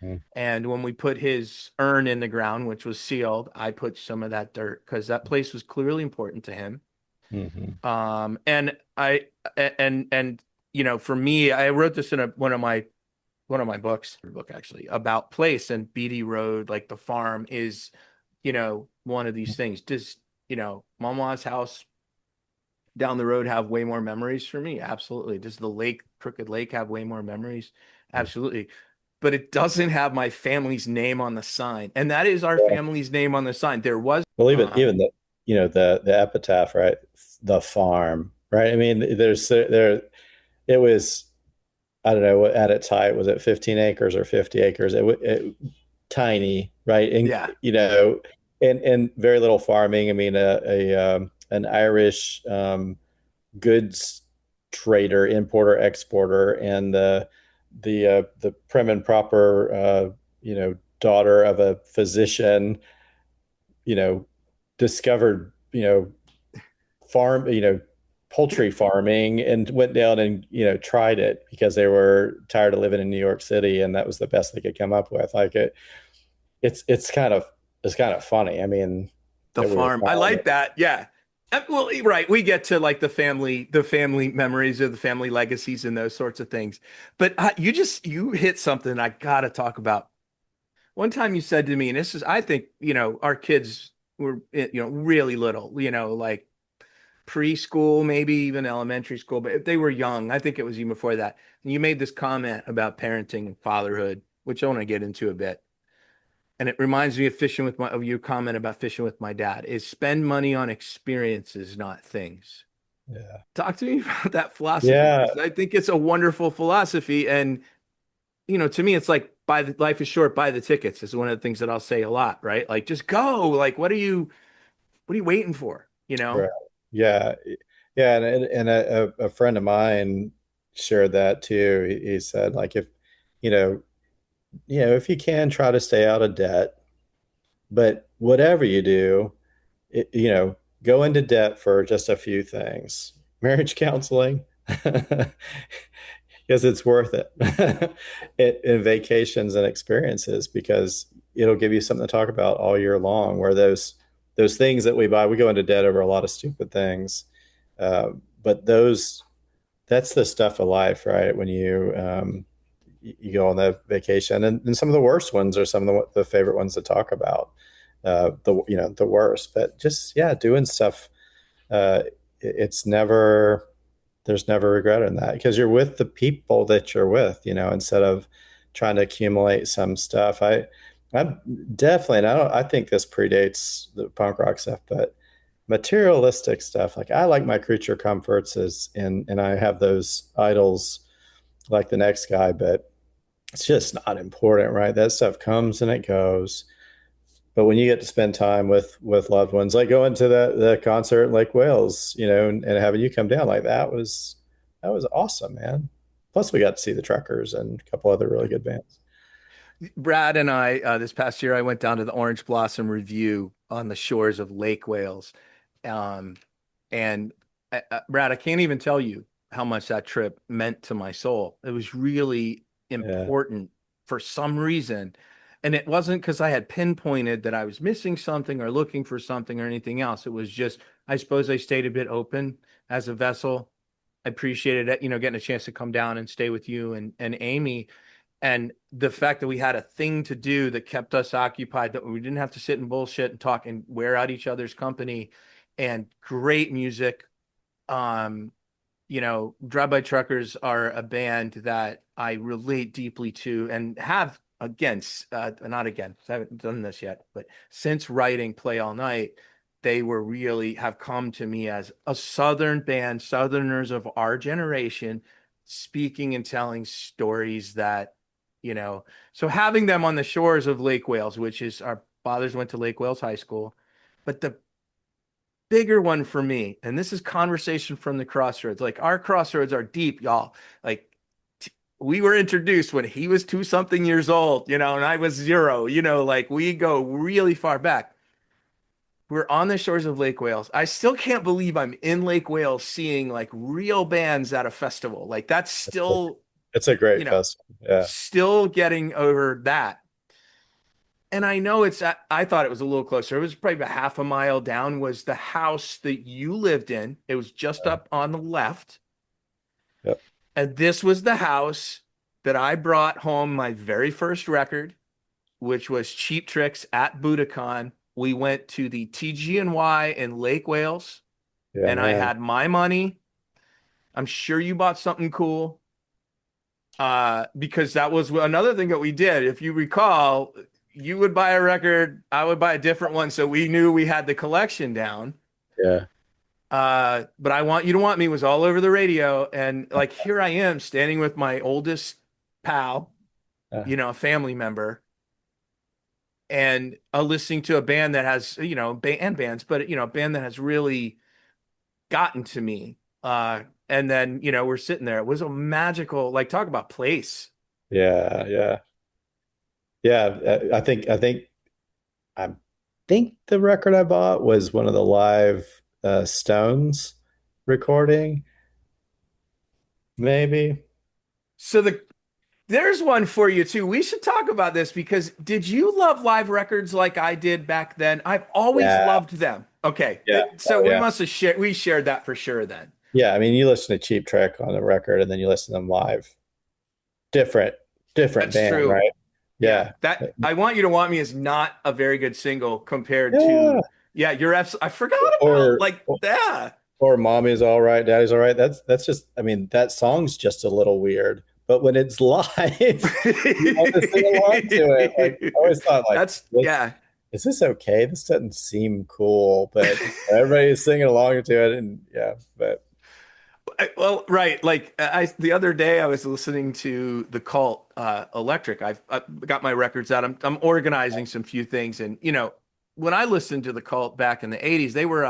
Mhm. And when we put his urn in the ground, which was sealed, I put some of that dirt because that place was clearly important to him. Hmm. And and for me, I wrote this in one of my books, book actually, about place, and Beatty Road, like the farm is, one of these things. Does, Mama's house down the road have way more memories for me? Absolutely. Does the lake, Crooked Lake, have way more memories? Absolutely. But it doesn't have my family's name on the sign. And that is our Yeah. family's name on the sign. There was, Well, even um, the the epitaph, right? The farm, right? I mean, there it was. I don't know what at its height was it 15 acres or 50 acres? It tiny, right? And yeah, and very little farming. I mean, an Irish goods trader, importer, exporter, and the prim and proper daughter of a physician, you know, discovered farm poultry farming and went down and tried it because they were tired of living in New York City and that was the best they could come up with. Like it's kind of funny. I mean, the that we were farm. I like farmers. that. Yeah. Well, right. We get to like the family memories or the family legacies and those sorts of things. But you hit something I gotta talk about. One time you said to me, and this is, I think, our kids were, really little, like preschool, maybe even elementary school, but if they were young, I think it was even before that. And you made this comment about parenting and fatherhood, which I want to get into a bit. And it reminds me of of your comment about fishing with my dad, is spend money on experiences, not things. Yeah. Talk to me about that philosophy, Yeah. because I think it's a wonderful philosophy. And, to me, it's like life is short, buy the tickets is one of the things that I'll say a lot, right? Like, just go. Like, what are you waiting for? Right. Yeah. Yeah. And a friend of mine shared that too. He said, like, if, you know, if you can try to stay out of debt, but whatever you do, it, go into debt for just a few things. Marriage counseling, because it's worth it. In vacations and experiences, because it'll give you something to talk about all year long. Where those things that we buy, we go into debt over a lot of stupid things, but that's the stuff of life, right? When you go on the vacation, and some of the worst ones are some of the favorite ones to talk about. The worst, but just yeah, doing stuff. Uh, it's never there's never regret in that because you're with the people that you're with, instead of trying to accumulate some stuff. I'm definitely, and I think this predates the punk rock stuff, but materialistic stuff. Like I like my creature comforts and I have those idols like the next guy, but it's just not important, right? That stuff comes and it goes. But when you get to spend time with loved ones, like going to the concert in Lake Wales, and having you come down, like that was awesome, man. Plus, we got to see the Truckers and a couple other really good bands. Brad and I, this past year, I went down to the Orange Blossom Review on the shores of Lake Wales. Um, and Brad, I can't even tell you how much that trip meant to my soul. It was really Yeah, important for some reason. And it wasn't because I had pinpointed that I was missing something or looking for something or anything else. It was just, I suppose I stayed a bit open as a vessel. I appreciated it, getting a chance to come down and stay with you and Amy, and the fact that we had a thing to do that kept us occupied, that we didn't have to sit and bullshit and talk and wear out each other's company, and great music. um Drive By Truckers are a band that I relate deeply to and have, again, not again, 'cause I haven't done this yet, but since writing Play All Night, they were really have come to me as a Southern band, Southerners of our generation, speaking and telling stories that, so having them on the shores of Lake Wales, which is, our fathers went to Lake Wales High School, but the bigger one for me, and this is conversation from the Crossroads. Like, our Crossroads are deep, y'all. Like, we were introduced when he was 2 something years old, and I was 0, like, we go really far back. We're on the shores of Lake Wales. I still can't believe I'm in Lake Wales seeing like real bands at a festival. Like, that's still, it's a you great know, festival. Yeah, still getting over that. and I know I thought it was a little closer. It was probably about half a mile down was the house that you lived in. It was just up on the left. Yep. And this was the house that I brought home my very first record, which was Cheap Tricks at Budokan. We went to the TG&Y in Lake Wales, Yeah, and I man. had my money. I'm sure you bought something cool. Because that was another thing that we did. If you recall, you would buy a record, I would buy a different one, so we knew we had the collection down. Yeah. But I Want You to Want Me was all over the radio, and like here I am standing with my oldest pal, Uh, a family member, and listening to a band that has, and bands, but a band that has really gotten to me. And then, we're sitting there. It was a magical, like, talk about place. yeah, yeah. Yeah, I think the record I bought was one of the live Stones recording, maybe. So there's one for you too. We should talk about this because did you love live records like I did back then? I've always Yeah, loved them. Okay. yeah, So oh we yeah. must have shared that for sure then. Yeah, I mean, you listen to Cheap Trick on the record and then you listen to them live. Different, different That's band, true. right? Yeah. Yeah. That I Want You to Want Me is not a very good single compared Yeah. to, yeah, I forgot about Or like that. or Mommy's all right, Daddy's all right. That's just, I mean, that song's just a little weird. But when it's live, you want to sing along to it. Like I always thought, like, That's, yeah. is this okay? This doesn't seem cool, but everybody's singing along to it, and yeah, but Well, right. Like the other day I was listening to the Cult Electric. I got my records out. I'm organizing some few things and when I listened to the Cult back in the 80s, they were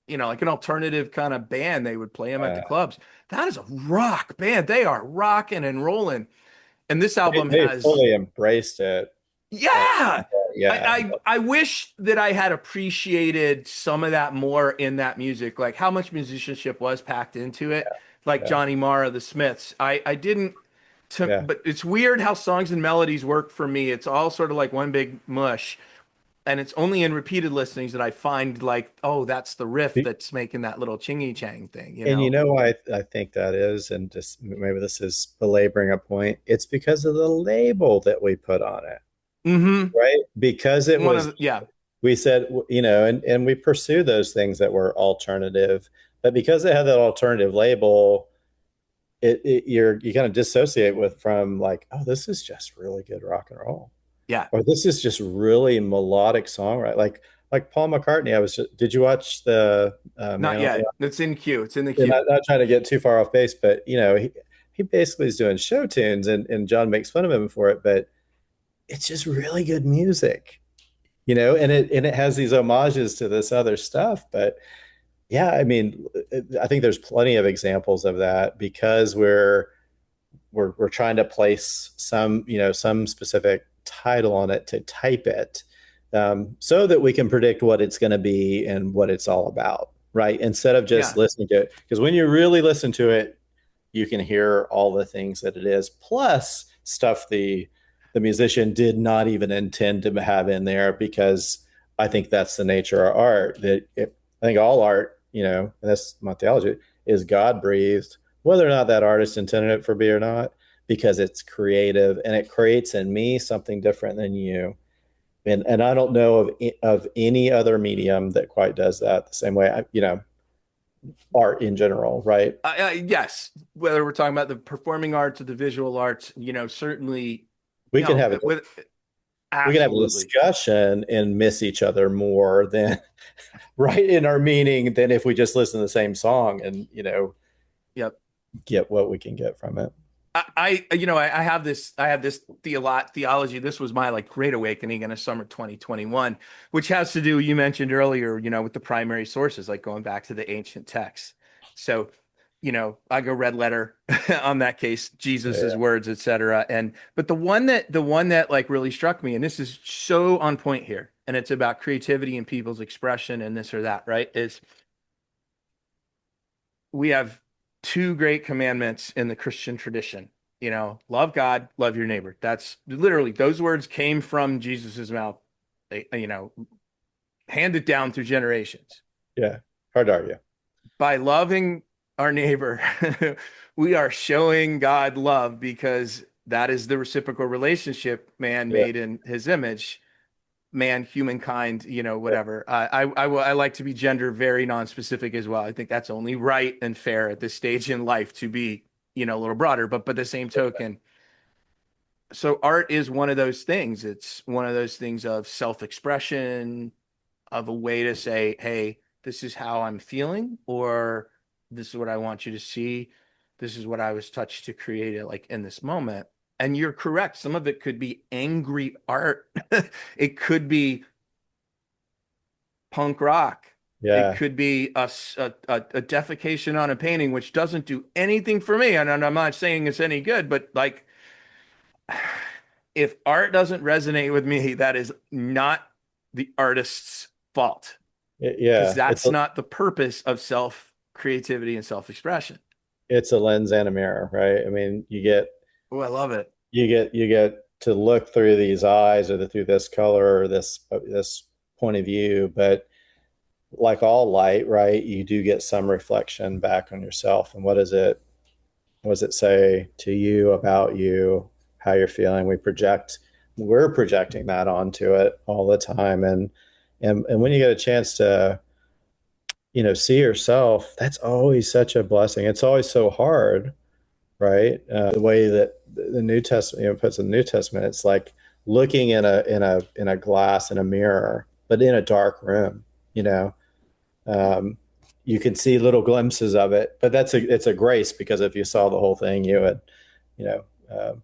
like an alternative kind of band. They would play them at the uh, clubs. That is a rock band. They are rocking and rolling. And this album they has fully embraced it. Uh, yeah. yeah, I wish that I had appreciated some of that more in that music, like how much musicianship was packed into it, like yeah, Johnny Marr of the Smiths. I didn't yeah. but it's weird how songs and melodies work for me. It's all sort of like one big mush. And it's only in repeated listenings that I find like, oh, that's the riff that's making that little chingy chang thing, And you know why I think that is, and just maybe this is belaboring a point. It's because of the label that we put on it, Mm-hmm. right? Because it One of was, the, yeah, we said, and we pursue those things that were alternative, but because it had that alternative label, you kind of dissociate with from like, oh, this is just really good rock and roll, yeah. or this is just really melodic songwriting, like Paul McCartney. Did you watch the Not Man on the yet. It's in queue. It's in the and queue. not trying to get too far off base, but he basically is doing show tunes and John makes fun of him for it, but it's just really good music, and it has these homages to this other stuff. But yeah, I mean, I think there's plenty of examples of that because we're trying to place some specific title on it to type it, so that we can predict what it's going to be and what it's all about, right? Instead of just Yeah. listening to it, because when you really listen to it, you can hear all the things that it is, plus stuff the musician did not even intend to have in there, because I think that's the nature of art. I think all art, and that's my theology, is God breathed, whether or not that artist intended it for me or not, because it's creative and it creates in me something different than you. And I don't know of any other medium that quite does that the same way. Art in general, right? Yes, whether we're talking about the performing arts or the visual arts, certainly, We can have a with we can have a absolutely. discussion and miss each other more than right in our meaning than if we just listen to the same song and Yep. get what we can get from it. I have this theology. This was my like great awakening in the summer 2021, which has to do, you mentioned earlier, with the primary sources, like going back to the ancient texts. So, I go red letter on that case, Jesus's Yeah, words, etc. But the one that like really struck me, and this is so on point here, and it's about creativity and people's expression and this or that, right? Is we have two great commandments in the Christian tradition. Love God, love your neighbor. That's literally those words came from Jesus's mouth. you know, handed down through generations. Yeah. Hard to argue. By loving our neighbor, we are showing God love because that is the reciprocal relationship, man Yeah. made in his image, man, humankind, Yeah. whatever. I like to be gender very non-specific as well. I think that's only right and fair at this stage in life to be, a little broader, but the same token. So art is one of those things. It's one of those things of self-expression, of a way to say, hey, this is how I'm feeling, or this is what I want you to see. This is what I was touched to create it like in this moment. And you're correct. Some of it could be angry art. It could be punk rock. It Yeah. could be a defecation on a painting, which doesn't do anything for me. And I'm not saying it's any good, but like, if art doesn't resonate with me, that is not the artist's fault, because Yeah. that's not the purpose of self creativity and self expression. It's a lens and a mirror, right? I mean, Oh, I love it. you get to look through these eyes or through this color or this point of view, but like all light, right, you do get some reflection back on yourself. And what does it say to you about you, how you're feeling? We're projecting that onto it all the time. And when you get a chance to, see yourself, that's always such a blessing. It's always so hard, right? The way that the New Testament, puts in the New Testament, it's like looking in a glass in a mirror, but in a dark room. You know, um, you can see little glimpses of it, but it's a grace, because if you saw the whole thing, you would,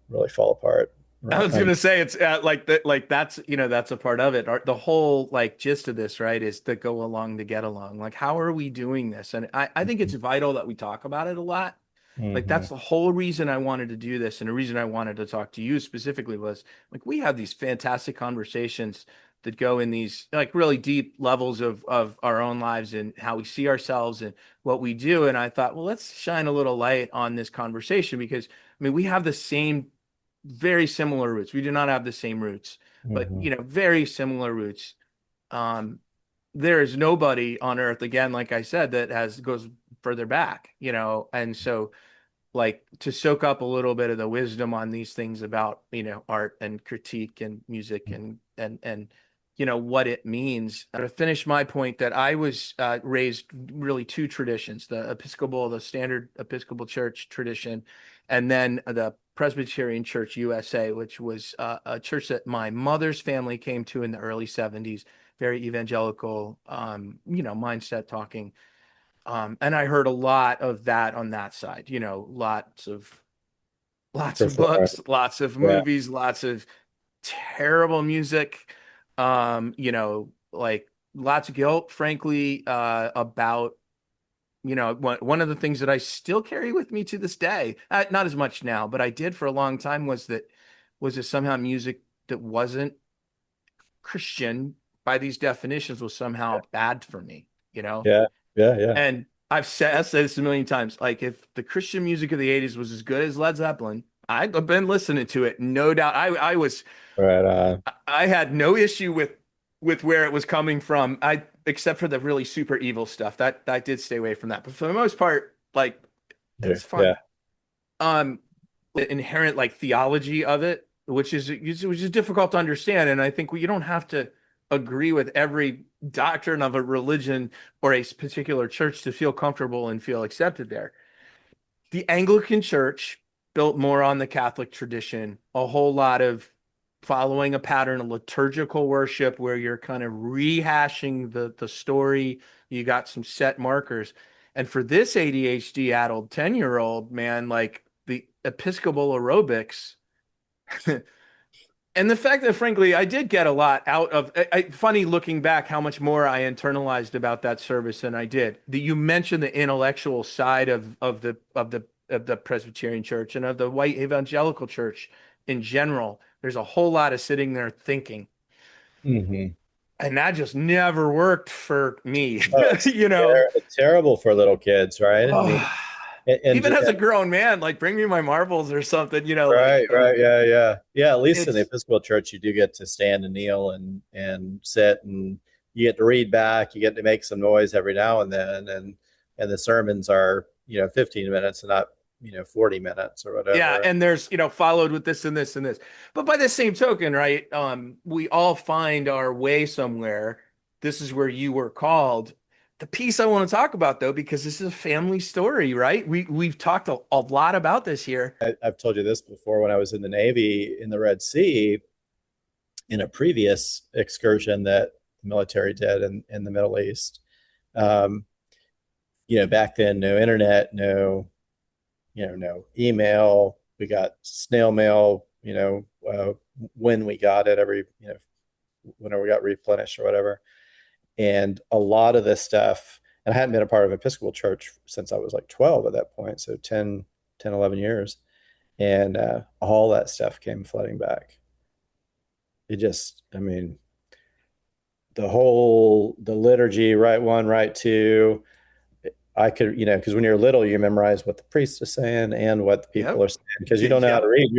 really fall apart. I Right? was gonna say it's like that, like that's a part of it. The whole like gist of this, right, is to go along to get along. Like, how are we doing this? And I think it's vital that we talk about it a lot. Like, Mm-hmm. that's the whole reason I wanted to do this, and the reason I wanted to talk to you specifically was like we have these fantastic conversations that go in these like really deep levels of our own lives and how we see ourselves and what we do. And I thought, well, let's shine a little light on this conversation because I mean we have the same very similar roots. We do not have the same roots, but Mm-hmm. very similar roots. Um, there is nobody on earth, again, like I said, that has goes further back, and so like to soak up a little bit of the wisdom on these things about, art and critique and music and what it means. To finish my point that I was raised really two traditions, the standard Episcopal Church tradition, and then the Presbyterian Church USA, which was a church that my mother's family came to in the early 70s, very evangelical, mindset talking. And I heard a lot of that on that side, lots of Perform. books, lots of Yeah. movies, lots of terrible music, like lots of guilt, frankly, about, one of the things that I still carry with me to this day, not as much now, but I did for a long time was that somehow music that wasn't Christian by these definitions was somehow bad for me, Yeah. Yeah. Yeah. And I've said this a million times. Like, if the Christian music of the 80s was as good as Led Zeppelin, I've been listening to it, no doubt. Right. I had no issue with where it was coming from. Except for the really super evil stuff. That I did stay away from that. But for the most part, like it Yeah. was Yeah. fun. The inherent like theology of it, which is difficult to understand. And I think you don't have to agree with every doctrine of a religion or a particular church to feel comfortable and feel accepted there. The Anglican Church built more on the Catholic tradition, a whole lot of following a pattern of liturgical worship where you're kind of rehashing the story. You got some set markers. And for this ADHD addled 10-year-old, man, like the Episcopal aerobics and the fact that, frankly, I did get a lot out of. Funny looking back, how much more I internalized about that service than I did. You mentioned the intellectual side of the Presbyterian Church and of the white evangelical church in general. There's a whole lot of sitting there thinking, Mm-hmm. and that just never worked for me. Oh, you know, it's terrible for little kids, right? I mean, oh, and, Even as a grown man, like bring me my marbles or something, right, right, yeah, yeah, yeah. At least in the it's Episcopal Church, you do get to stand and kneel and sit, and you get to read back. You get to make some noise every now and then, and the sermons are 15 minutes and not 40 minutes or yeah, whatever. and there's, followed with this and this and this. But by the same token, right, we all find our way somewhere. This is where you were called. The piece I want to talk about though, because this is a family story, right? We've talked a lot about this here. I've told you this before. When I was in the Navy in the Red Sea, in a previous excursion that the military did in the Middle East, um, back then, no internet, no email. We got snail mail, when we got it every, whenever we got replenished or whatever. And a lot of this stuff, and I hadn't been a part of Episcopal Church since I was like 12 at that point. So 11 years. And all that stuff came flooding back. It just, I mean, the liturgy, right one, right two, I could, because when you're little, you memorize what the priest is saying and what the people Yep. are saying because you don't know how to Yep. read.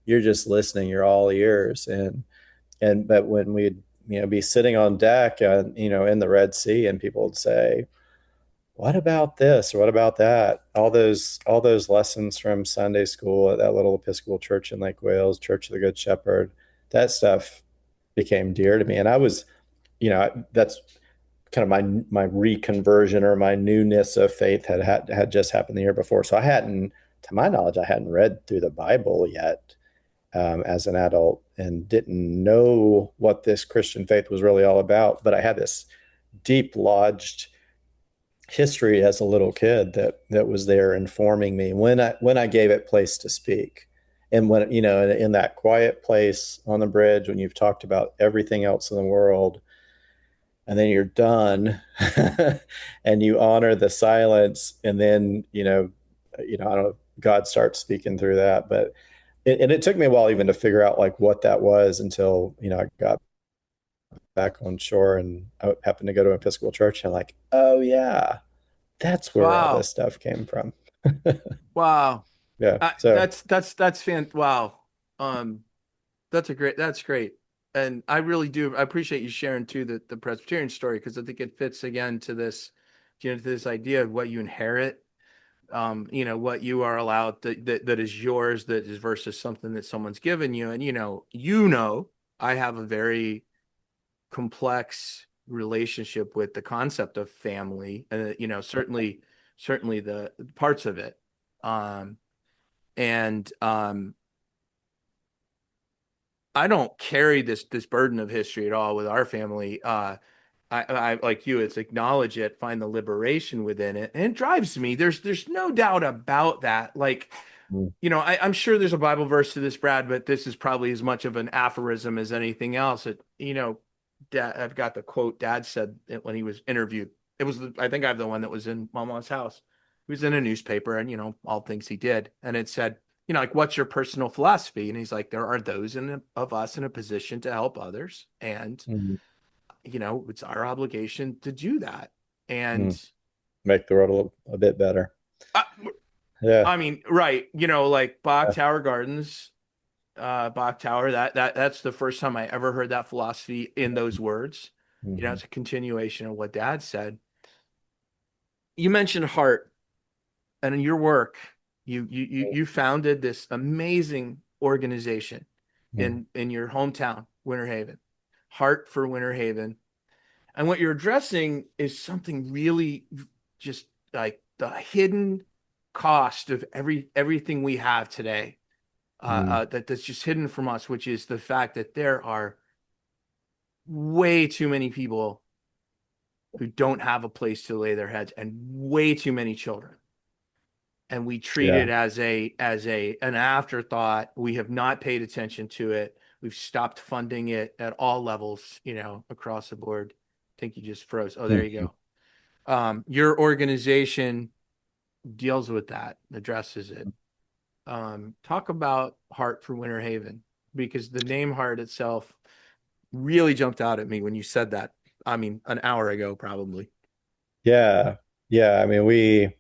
You're just listening. You're all ears. But when we'd, be sitting on deck, in the Red Sea, and people would say, "What about this or what about that?" All those lessons from Sunday school at that little Episcopal church in Lake Wales, Church of the Good Shepherd, that stuff became dear to me. And I was, that's kind of my reconversion or my newness of faith had just happened the year before. So I hadn't, to my knowledge, I hadn't read through the Bible yet, as an adult, and didn't know what this Christian faith was really all about. But I had this deep lodged history as a little kid that was there informing me when I gave it place to speak. And when, in that quiet place on the bridge, when you've talked about everything else in the world, and then you're done, and you honor the silence, and then I don't know, God starts speaking through that. But and it took me a while even to figure out like what that was until I got back on shore, and I happened to go to an Episcopal church, and I'm like, oh yeah, that's where all this Wow. stuff came from. Wow. Yeah, so That's fan. Wow. Um, that's great. And I really do, I appreciate you sharing too the Presbyterian story because I think it fits again to this, to this idea of what you inherit, what you are allowed that is yours, that is versus something that someone's given you. And I have a very complex relationship with the concept of family, and certainly the parts of it. Um, and I don't carry this burden of history at all with our family. I like you, it's acknowledge it, find the liberation within it, and it drives me. There's no doubt about that. Like, mm, I'm sure there's a Bible verse to this, Brad, but this is probably as much of an aphorism as anything else. Dad, I've got the quote Dad said it when he was interviewed. I think I have the one that was in Mama's house. He was in a newspaper, and all things he did, and it said, like, what's your personal philosophy? And he's like, there are those of us in a position to help others, and mm, it's our obligation to do that. And mm. Make the world a bit better. I, Yeah. I mean, right, like Bach Yeah. Tower Gardens, Bach Tower, that's the first time I ever heard that philosophy in those words. Mhm. It's a continuation of what Dad said. You mentioned heart, and in your work, you founded this amazing organization Mm, in your hometown, Winter Haven, Heart for Winter Haven. And what you're addressing is something really just like the hidden cost of everything we have today, mm. that's just hidden from us, which is the fact that there are way too many people who don't have a place to lay their heads, and way too many children. And we treat Yeah. it as an afterthought. We have not paid attention to it. We've stopped funding it at all levels, across the board. I think you just froze. Oh, there you Mhm. go. Your organization deals with that, addresses it. Talk about Heart for Winter Haven, because the name Heart itself really jumped out at me when you said that. I mean, an hour ago, probably. Yeah. Yeah. I mean,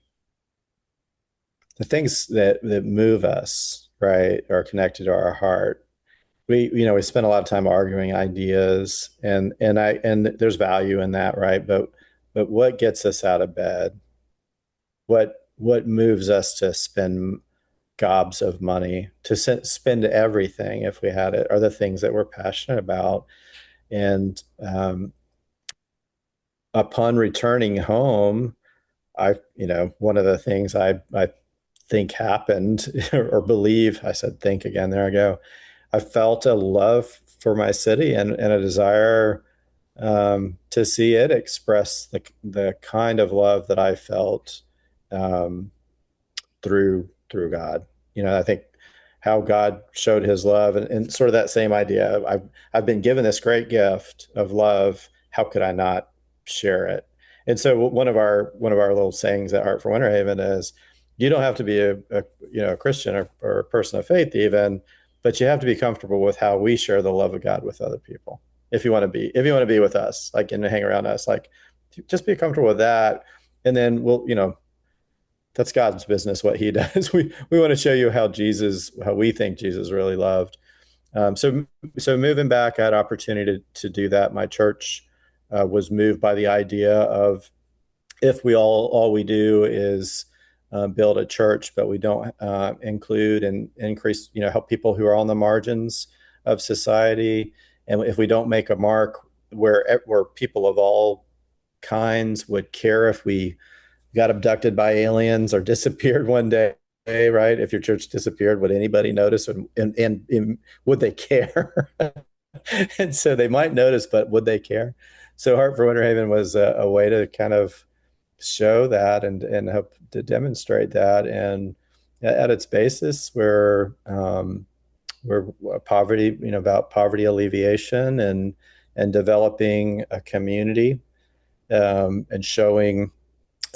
the things that move us, right, are connected to our heart. We spend a lot of time arguing ideas, and there's value in that, right? But what gets us out of bed? What moves us to spend gobs of money, to spend everything if we had it, are the things that we're passionate about. And upon returning home, one of the things I think happened or believe, I said think again, there I go. I felt a love for my city and a desire to see it express the kind of love that I felt um, through God. I think how God showed his love, and sort of that same idea. I've been given this great gift of love. How could I not share it? And so one of our little sayings at Heart for Winter Haven is, you don't have to be a Christian or a person of faith even, but you have to be comfortable with how we share the love of God with other people. If you want to be with us, like, and hang around us, like, just be comfortable with that. And then that's God's business, what he does. We want to show you how we think Jesus really loved. So moving back, I had opportunity to do that. My church was moved by the idea of, if all we do is build a church, but we don't include and increase, help people who are on the margins of society, and if we don't make a mark where people of all kinds would care if we got abducted by aliens or disappeared one day, right? If your church disappeared, would anybody notice? And would they care? And so they might notice, but would they care? So Heart for Winter Haven was a way to kind of show that and help to demonstrate that. And at its basis, we're poverty, about poverty alleviation and developing a community, and showing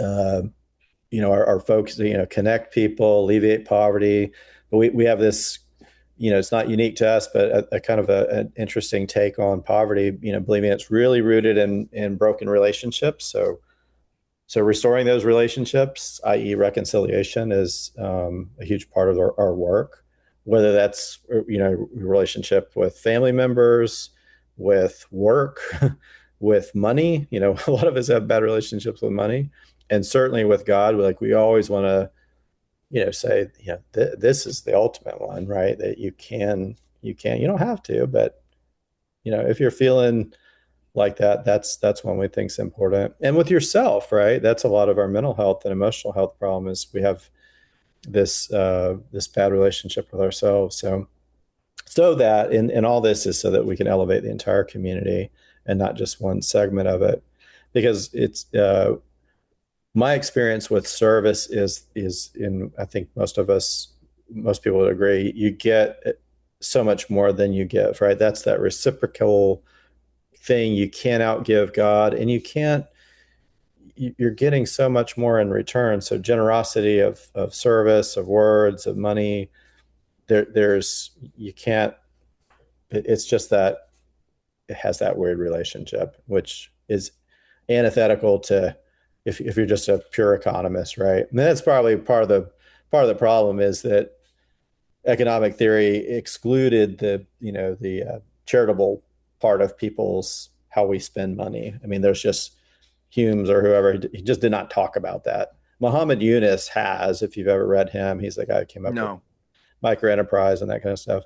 our folks, connect people, alleviate poverty. But we have this, it's not unique to us, but a kind of an interesting take on poverty, believing it's really rooted in broken relationships. So restoring those relationships, i.e. reconciliation, is a huge part of our work, whether that's, relationship with family members, with work, with money. A lot of us have bad relationships with money, and certainly with God. We always want to, say, this is the ultimate one, right? That you don't have to, but if you're feeling like that, that's one we think is important. And with yourself, right? That's a lot of our mental health and emotional health problem, is we have this bad relationship with ourselves. So that, and all this is so that we can elevate the entire community and not just one segment of it. Because it's my experience with service is I think most people would agree, you get so much more than you give, right? That's that reciprocal thing. You can't outgive God, and you're getting so much more in return. So generosity of service, of words, of money, you can't, it's just that it has that weird relationship, which is antithetical to if you're just a pure economist, right? And that's probably part of the problem, is that economic theory excluded the charitable part of how we spend money. I mean, there's just Humes or whoever, he just did not talk about that. Muhammad Yunus has, if you've ever read him, he's the guy who came up with micro enterprise and that kind of stuff.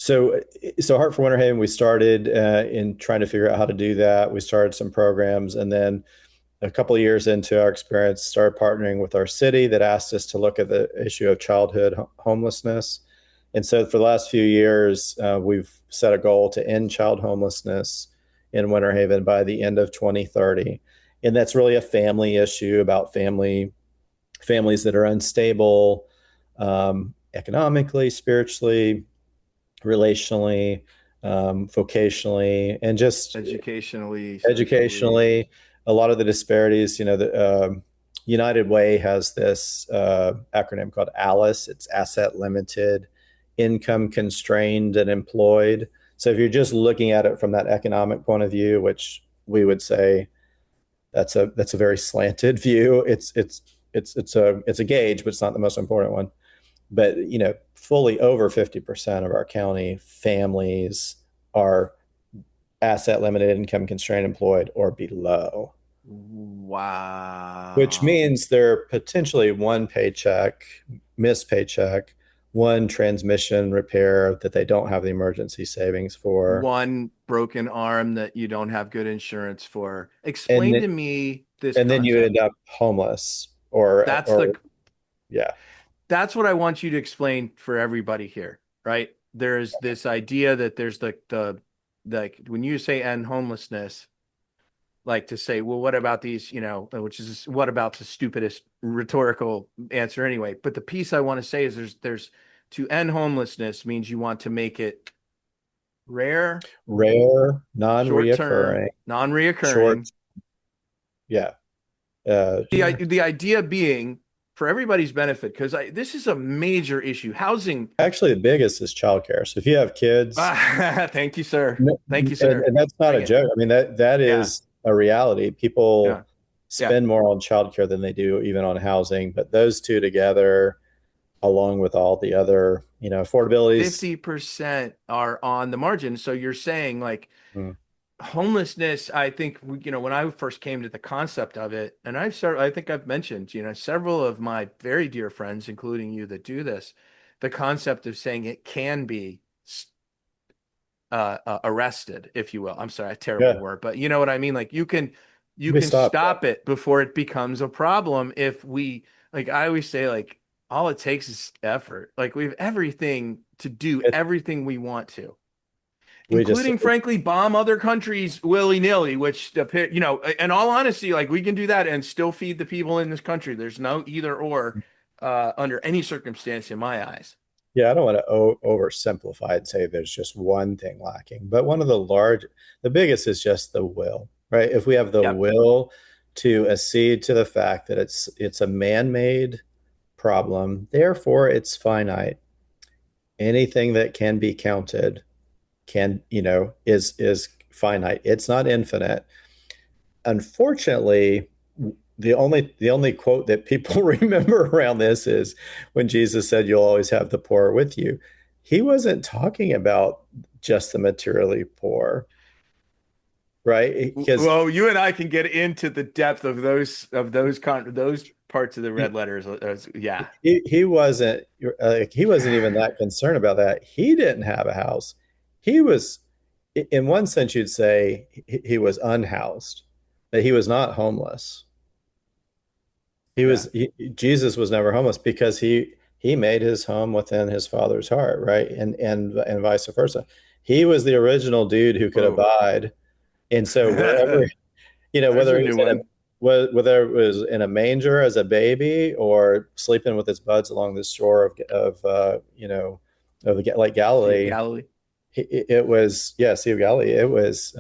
So Heart for Winter Haven, we started in trying to figure out how to do that. We started some programs, and then a couple of years into our experience, started partnering with our city that asked us to look at the issue of childhood homelessness. And so for the last few years, we've set a goal to end child homelessness in Winter Haven by the end of 2030. And that's really a family issue, about families that are unstable, economically, spiritually, relationally, vocationally, and just educationally. A lot of the disparities, the United Way has this acronym called ALICE. It's asset limited, income constrained, and employed. So if you're just looking at it from that economic point of view, which we would say that's a very slanted view, it's it's a gauge, but it's not the most important one. But fully over 50% of our county families are asset limited, income constrained, employed, or below, which Wow. means they're potentially one paycheck, missed paycheck, one transmission repair that they don't have the emergency savings for. One broken arm that you don't have good insurance for. And Explain to me this and then you concept. end up homeless or That's the yeah. that's what I want you to explain for everybody here, right? There's this idea that there's the like when you say end homelessness, like to say, well, what about these, which is what about the stupidest rhetorical answer anyway. But the piece I want to say is there's to end homelessness means you want to make it rare, Rare, short term, non-reoccurring, short, non-reoccurring. yeah. The idea being for everybody's benefit, because this is a major issue. Housing. Actually, the biggest is childcare. So if you have kids, Thank you, sir. no, Thank you, sir. and that's not Bring a it. joke. I mean, that Yeah. is a reality. Yeah. People Yeah. spend more on childcare than they do even on housing, but those two together, along with all the other, affordabilities. 50% are on the margin. So you're saying like Mm, homelessness, I think, when I first came to the concept of it, and I think I've mentioned, several of my very dear friends, including you, that do this, the concept of saying it can be arrested, if you will. I'm sorry, a terrible yeah, word, but you know what I mean? Like you we can stop. stop it before it becomes a problem if like I always say, like all it takes is effort. Like we have everything to do It, everything we want to, we just including frankly bomb other countries willy-nilly, which in all honesty, like we can do that and still feed the people in this country. There's no either or under any circumstance in my eyes. Yeah, I don't want to oversimplify and say there's just one thing lacking, but the biggest is just the will, right? If we have the Yep. will to accede to the fact that it's a man-made problem, therefore it's finite. Anything that can be counted is finite. It's not infinite. Unfortunately, the only quote that people remember around this is when Jesus said, "You'll always have the poor with you." He wasn't talking about just the materially poor, right? Because Well, you and I can get into the depth of those parts of the red letters. Yeah. he wasn't even that concerned about that. He didn't have a house. He was, in one sense, you'd say he was unhoused, but he was not homeless. Yeah. Jesus was never homeless because he made his home within his father's heart, right? And vice versa. He was the original dude who could Whoa. abide. And so wherever, There's whether a he new was in a one. whether it was in a manger as a baby or sleeping with his buds along the shore of Lake Sea of Galilee, Galilee. it was, yeah, Sea of Galilee. It was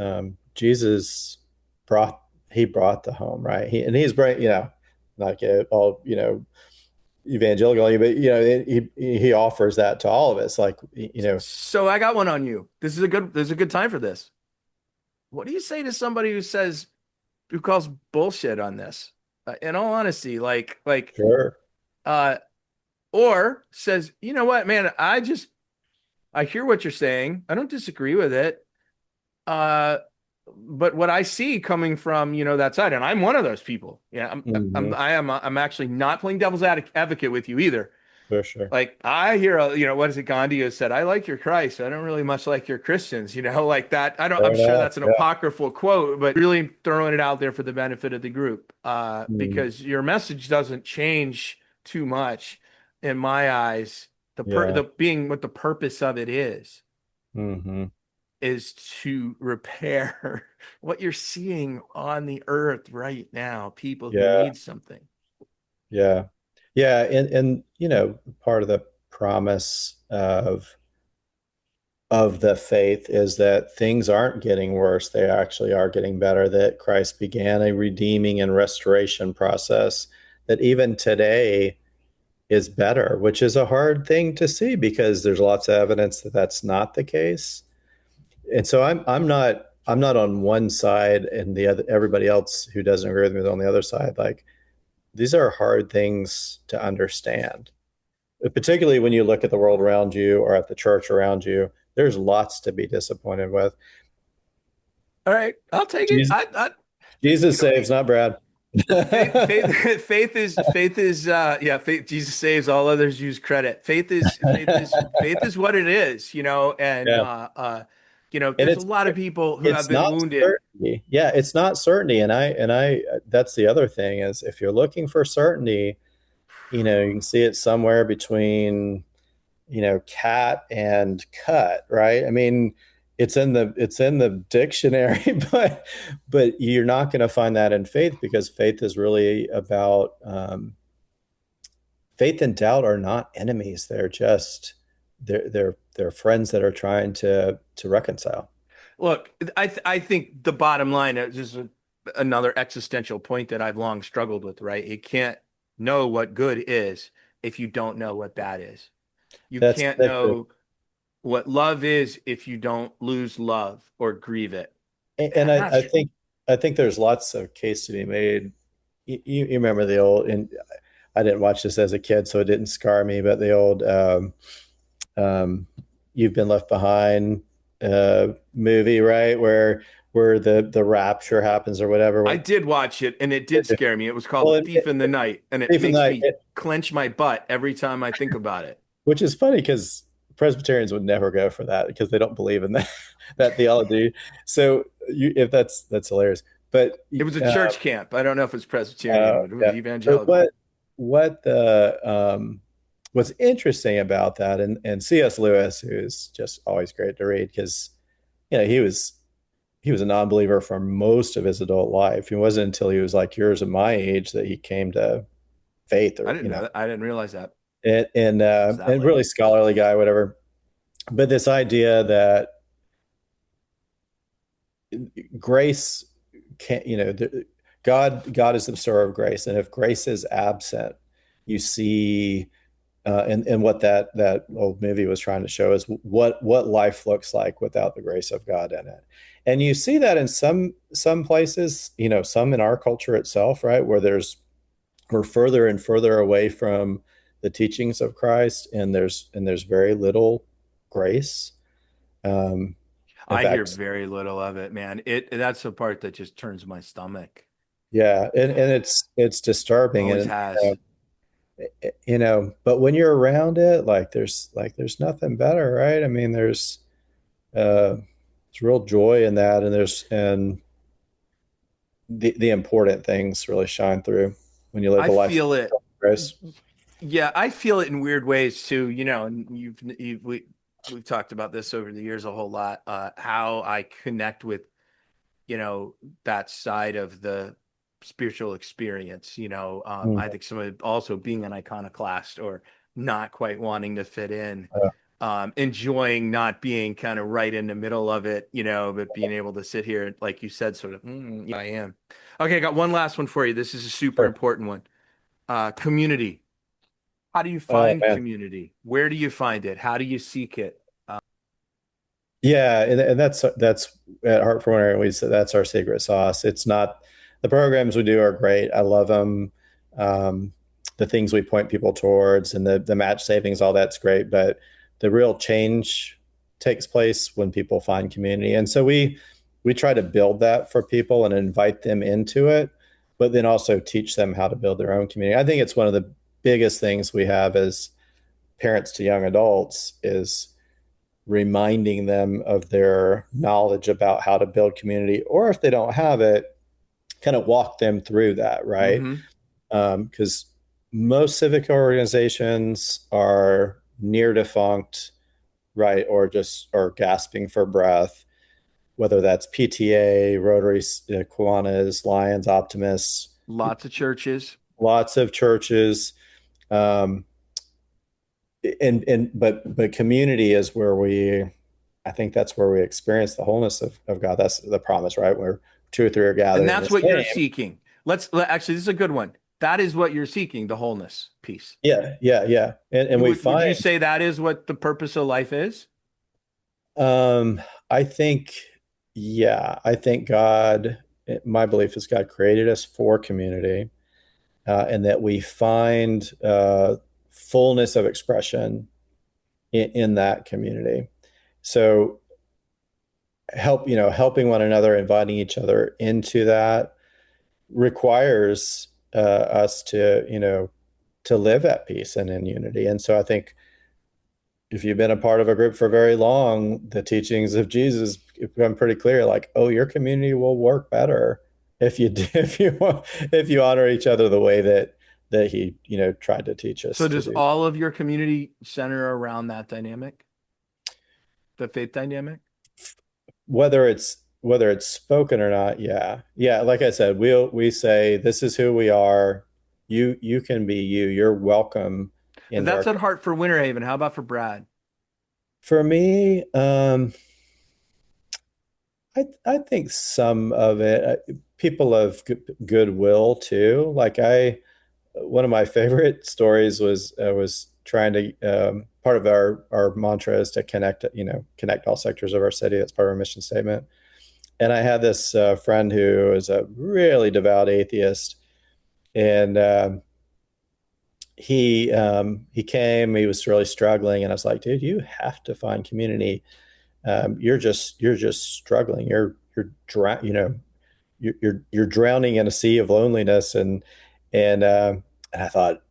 Jesus brought he brought the home, right? He's bring, not get all evangelical, but he offers that to all of us, like So I got one on you. This is a good time for this. What do you say to somebody who calls bullshit on this? In all honesty, sure, uh, or says, you know what, man, I hear what you're saying. I don't disagree with it. Uh, but what I see coming from, that side, and I'm one of those people. Yeah, hmm I'm actually not playing devil's advocate with you either. for sure, Like I hear, what is it Gandhi has said? I like your Christ. I don't really much like your Christians, like that. fair I'm sure enough, that's an yeah. apocryphal quote, but really throwing it out there for the benefit of the group. Mm, Because your message doesn't change too much in my eyes. yeah, The being what the purpose of it hmm is to repair what you're seeing on the earth right now, people who yeah, need something. yeah, yeah, and part of the promise of the faith is that things aren't getting worse. They actually are getting better, that Christ began a redeeming and restoration process that even today is better, which is a hard thing to see because there's lots of evidence that that's not the case. And so I'm not on one side and the other, everybody else who doesn't agree with me is on the other side. Like these are hard things to understand, particularly when you look at the world around you or at the church around you. There's lots to be disappointed with. All right, I'll take it. Jesus, You Jesus know, saves, not Brad. faith is yeah, faith, Jesus saves, all others use credit. Faith is what it is, and Yeah. And there's a lot of people who have it's been not wounded. certainty. Yeah, it's not certainty. And I that's the other thing is if you're looking for certainty, you can see it somewhere between, cat and cut, right? I mean, it's in the dictionary, but you're not going to find that in faith because faith is really about faith and doubt are not enemies. They're just they're friends that are trying to reconcile. Look, I think the bottom line is just another existential point that I've long struggled with, right? You can't know what good is if you don't know what bad is. You can't That's true. know what love is if you don't lose love or grieve it. And And I that's think there's lots of case to be made. You remember the old, and I didn't watch this as a kid, so it didn't scar me, but the old um, "You've Been Left Behind" movie, right? Where the rapture happens or whatever. I did watch it and it did scare me. It was called Well, Thief in the Night, and it even makes that, me clench my butt every time I think about it. which is funny because Presbyterians would never go for that because they don't believe in that that theology. So if that's hilarious. But It was a church camp. I don't know if it's Presbyterian, but it was yeah. But evangelical. what's interesting about that, and C.S. Lewis, who's just always great to read because he was a non-believer for most of his adult life. It wasn't until he was like yours and my age that he came to faith, I or didn't know that. I didn't realize that. It was that and late. really scholarly guy, whatever. But this idea that grace can't, God is the bestower of grace, and if grace is absent, you see, and what that old movie was trying to show is what life looks like without the grace of God in it. And you see that in some places, some in our culture itself, right, where we're further and further away from the teachings of Christ, and there's very little grace. In I hear fact, very little of it, man. That's the part that just turns my stomach. yeah, and it's disturbing, Always and has. but when you're around it, like there's nothing better, right? I mean, uh, there's real joy in that, and the important things really shine through when you live I a life feel it. of grace. Yeah, I feel it in weird ways too, and we've talked about this over the years a whole lot, how I connect with, that side of the spiritual experience, Mm, I think some of it also being an iconoclast or not quite wanting to fit in, yeah. enjoying not being kind of right in the middle of it, but being able to sit here, like you said, sort of, yeah, I am. Okay, I got one last one for you. This is a super Sure. important one. Community. How do you Oh find man. community? Where do you find it? How do you seek it? Yeah, and that's at Heart for Winter. We said that's our secret sauce. It's not the programs we do are great. I love them. Um, the things we point people towards and the match savings, all that's great. But the real change takes place when people find community, and so we try to build that for people and invite them into it, but then also teach them how to build their own community. I think it's one of the biggest things we have as parents to young adults is reminding them of their knowledge about how to build community, or if they don't have it, kind of walk them through that, right? Hmm. Because most civic organizations are near defunct, right, or gasping for breath. Whether that's PTA, Rotary, Kiwanis, Lions, Optimists, Lots of churches. lots of churches, um, but community is where I think that's where we experience the wholeness of God. That's the promise, right? Where two or three are And gathered in that's His what you're name. seeking. Actually, this is a good one. That is what you're seeking, the wholeness piece. Yeah, yeah, yeah. And we Would you find, say that is what the purpose of life is? um, I think, yeah, I think God. My belief is God created us for community, and that we find fullness of expression in that community. So helping one another, inviting each other into that requires us to, to live at peace and in unity. And so I think if you've been a part of a group for very long, the teachings of Jesus become pretty clear. Like, oh, your community will work better if you if you honor each other the way that he tried to teach us So to does do. all of your community center around that dynamic, the faith dynamic? Whether it's spoken or not, yeah. Like I said, we say this is who we are. You can be you. You're welcome If into that's our. at heart for Winter Haven, how about for Brad? For me, I think some of it, people of goodwill too. Like one of my favorite stories was trying to part of our mantra is to connect all sectors of our city. That's part of our mission statement. And I had this friend who is a really devout atheist, and he came. He was really struggling, and I was like, "Dude, you have to find community. You're just struggling. You're drowning in a sea of loneliness." And I thought,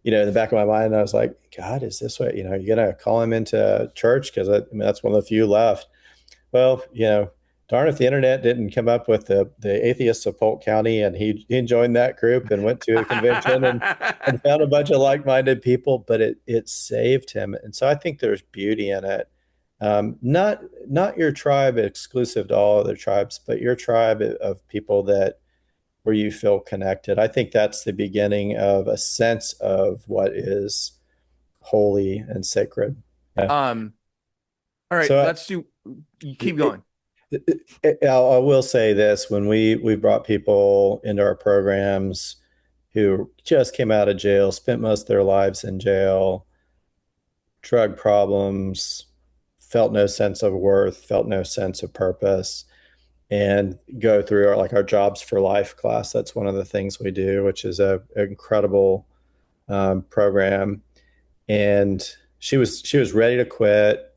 in the back of my mind, I was like, God, is this what you're gonna call him into church? Because I mean, that's one of the few left. Well, darn if the internet didn't come up with the atheists of Polk County, and he joined that group and went to a convention and found a bunch of like-minded people, but it saved him. And so I think there's beauty in it. Not your tribe exclusive to all other tribes, but your tribe of people that where you feel connected. I think that's the beginning of a sense of what is holy and sacred. Yeah. Um, all right, So let's do, you keep going. I will say this: when we brought people into our programs who just came out of jail, spent most of their lives in jail, drug problems, felt no sense of worth, felt no sense of purpose, and go through our jobs for life class. That's one of the things we do, which is a incredible program. And she was ready to quit.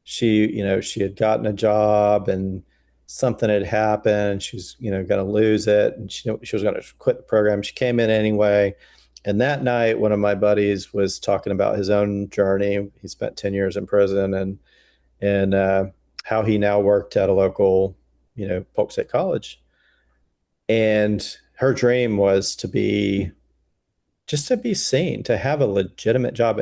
She had gotten a job, and something had happened. She was going to lose it, and she was going to quit the program. She came in anyway. And that night, one of my buddies was talking about his own journey. He spent 10 years in prison, and how he now worked at a local, Polk State College. And her dream was to be seen, to have a legitimate job.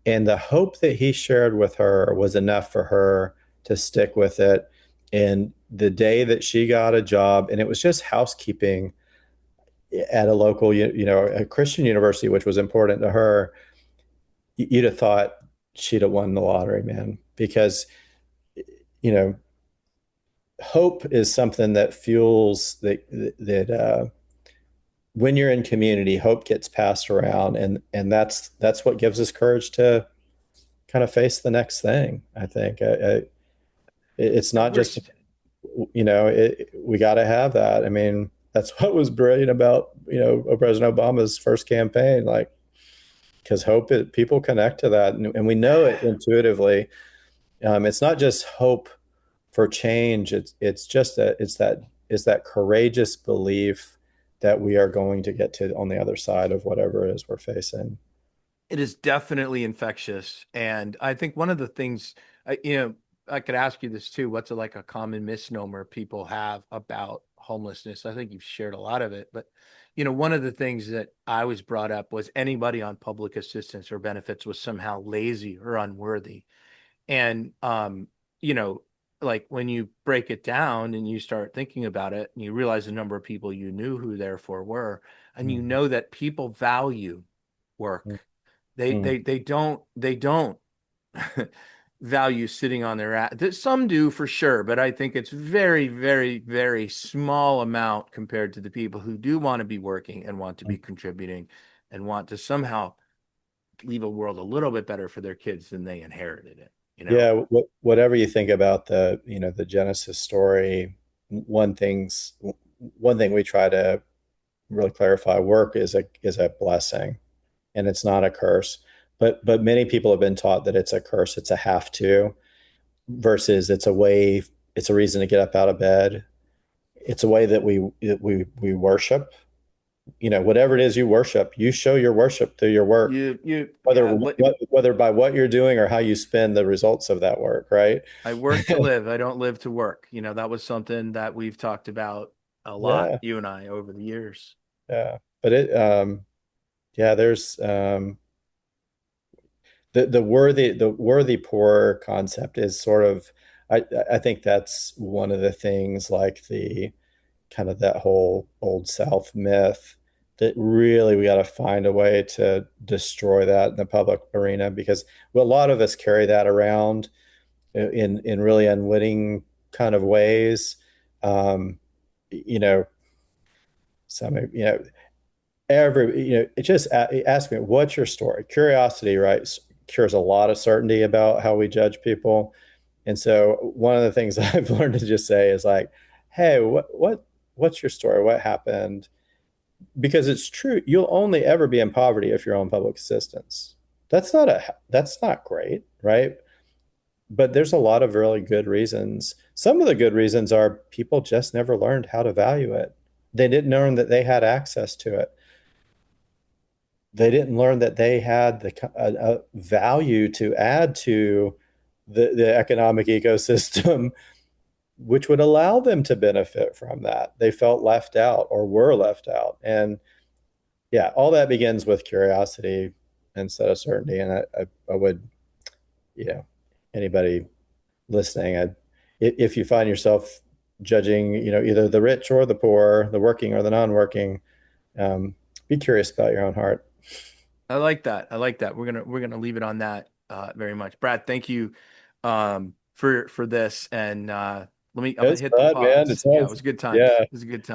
And the hope that he shared with her was enough for her to stick with it. And the day that she got a job, and it was just housekeeping at a local, a Christian university, which was important to her, you'd have thought she'd have won the lottery, man. Because, you know, hope is something that fuels that when you're in community, hope gets passed around, and that's what gives us courage to kind of face the next thing. I think it's not We're, just we got to have that. I mean, that's what was brilliant about President Obama's first campaign, like because people connect to that, and we know it intuitively. It's not just hope for change. It's that courageous belief that we are going to get to on the other side of whatever it is we're facing. It is definitely infectious. And I think one of the things, I could ask you this too. What's like a common misnomer people have about homelessness? I think you've shared a lot of it, but one of the things that I was brought up was anybody on public assistance or benefits was somehow lazy or unworthy. And you know, like when you break it down and you start thinking about it and you realize the number of people you knew who therefore were, and you Mhm. know that people value work. They Mhm. they they don't they don't value sitting on their ass. Some do for sure, but I think it's very, very, very small amount compared to the people who do want to be working and want to be contributing and want to somehow leave a world a little bit better for their kids than they inherited it, you know? Yeah, whatever you think about the Genesis story, one thing we try to really clarify, work is a blessing, and it's not a curse. But many people have been taught that it's a curse, it's a have to, versus it's a way, it's a reason to get up out of bed. It's a way that we worship. Whatever it is you worship, you show your worship through your work, whether Yeah. whether by what you're doing or how you spend the results of that work, right? I work to live. I don't live to work. That was something that we've talked about a lot, Yeah, you and I, over the years. yeah. But yeah, there's the worthy poor concept is sort of, I think that's one of the things, like the kind of that whole Old South myth, that really we got to find a way to destroy that in the public arena, because a lot of us carry that around in really unwitting kind of ways. Um, you know, some, it just ask me, what's your story? Curiosity, right, cures a lot of certainty about how we judge people. And so one of the things I've learned to just say is like, hey, what's your story? What happened? Because it's true, you'll only ever be in poverty if you're on public assistance. That's not great, right? But there's a lot of really good reasons. Some of the good reasons are people just never learned how to value it. They didn't learn that they had access to it. They didn't learn that they had a value to add to the economic ecosystem, which would allow them to benefit from that. They felt left out or were left out. And yeah, all that begins with curiosity instead of certainty. And I would, you know, anybody listening, if you find yourself judging, either the rich or the poor, the working or the non-working, be curious about your own heart. I like that. I like that. We're gonna leave it on that very much. Brad, thank you for this. And I'm gonna It's hit the fun, man. pause. It's Yeah, it always, was good times. yeah. It was a good time.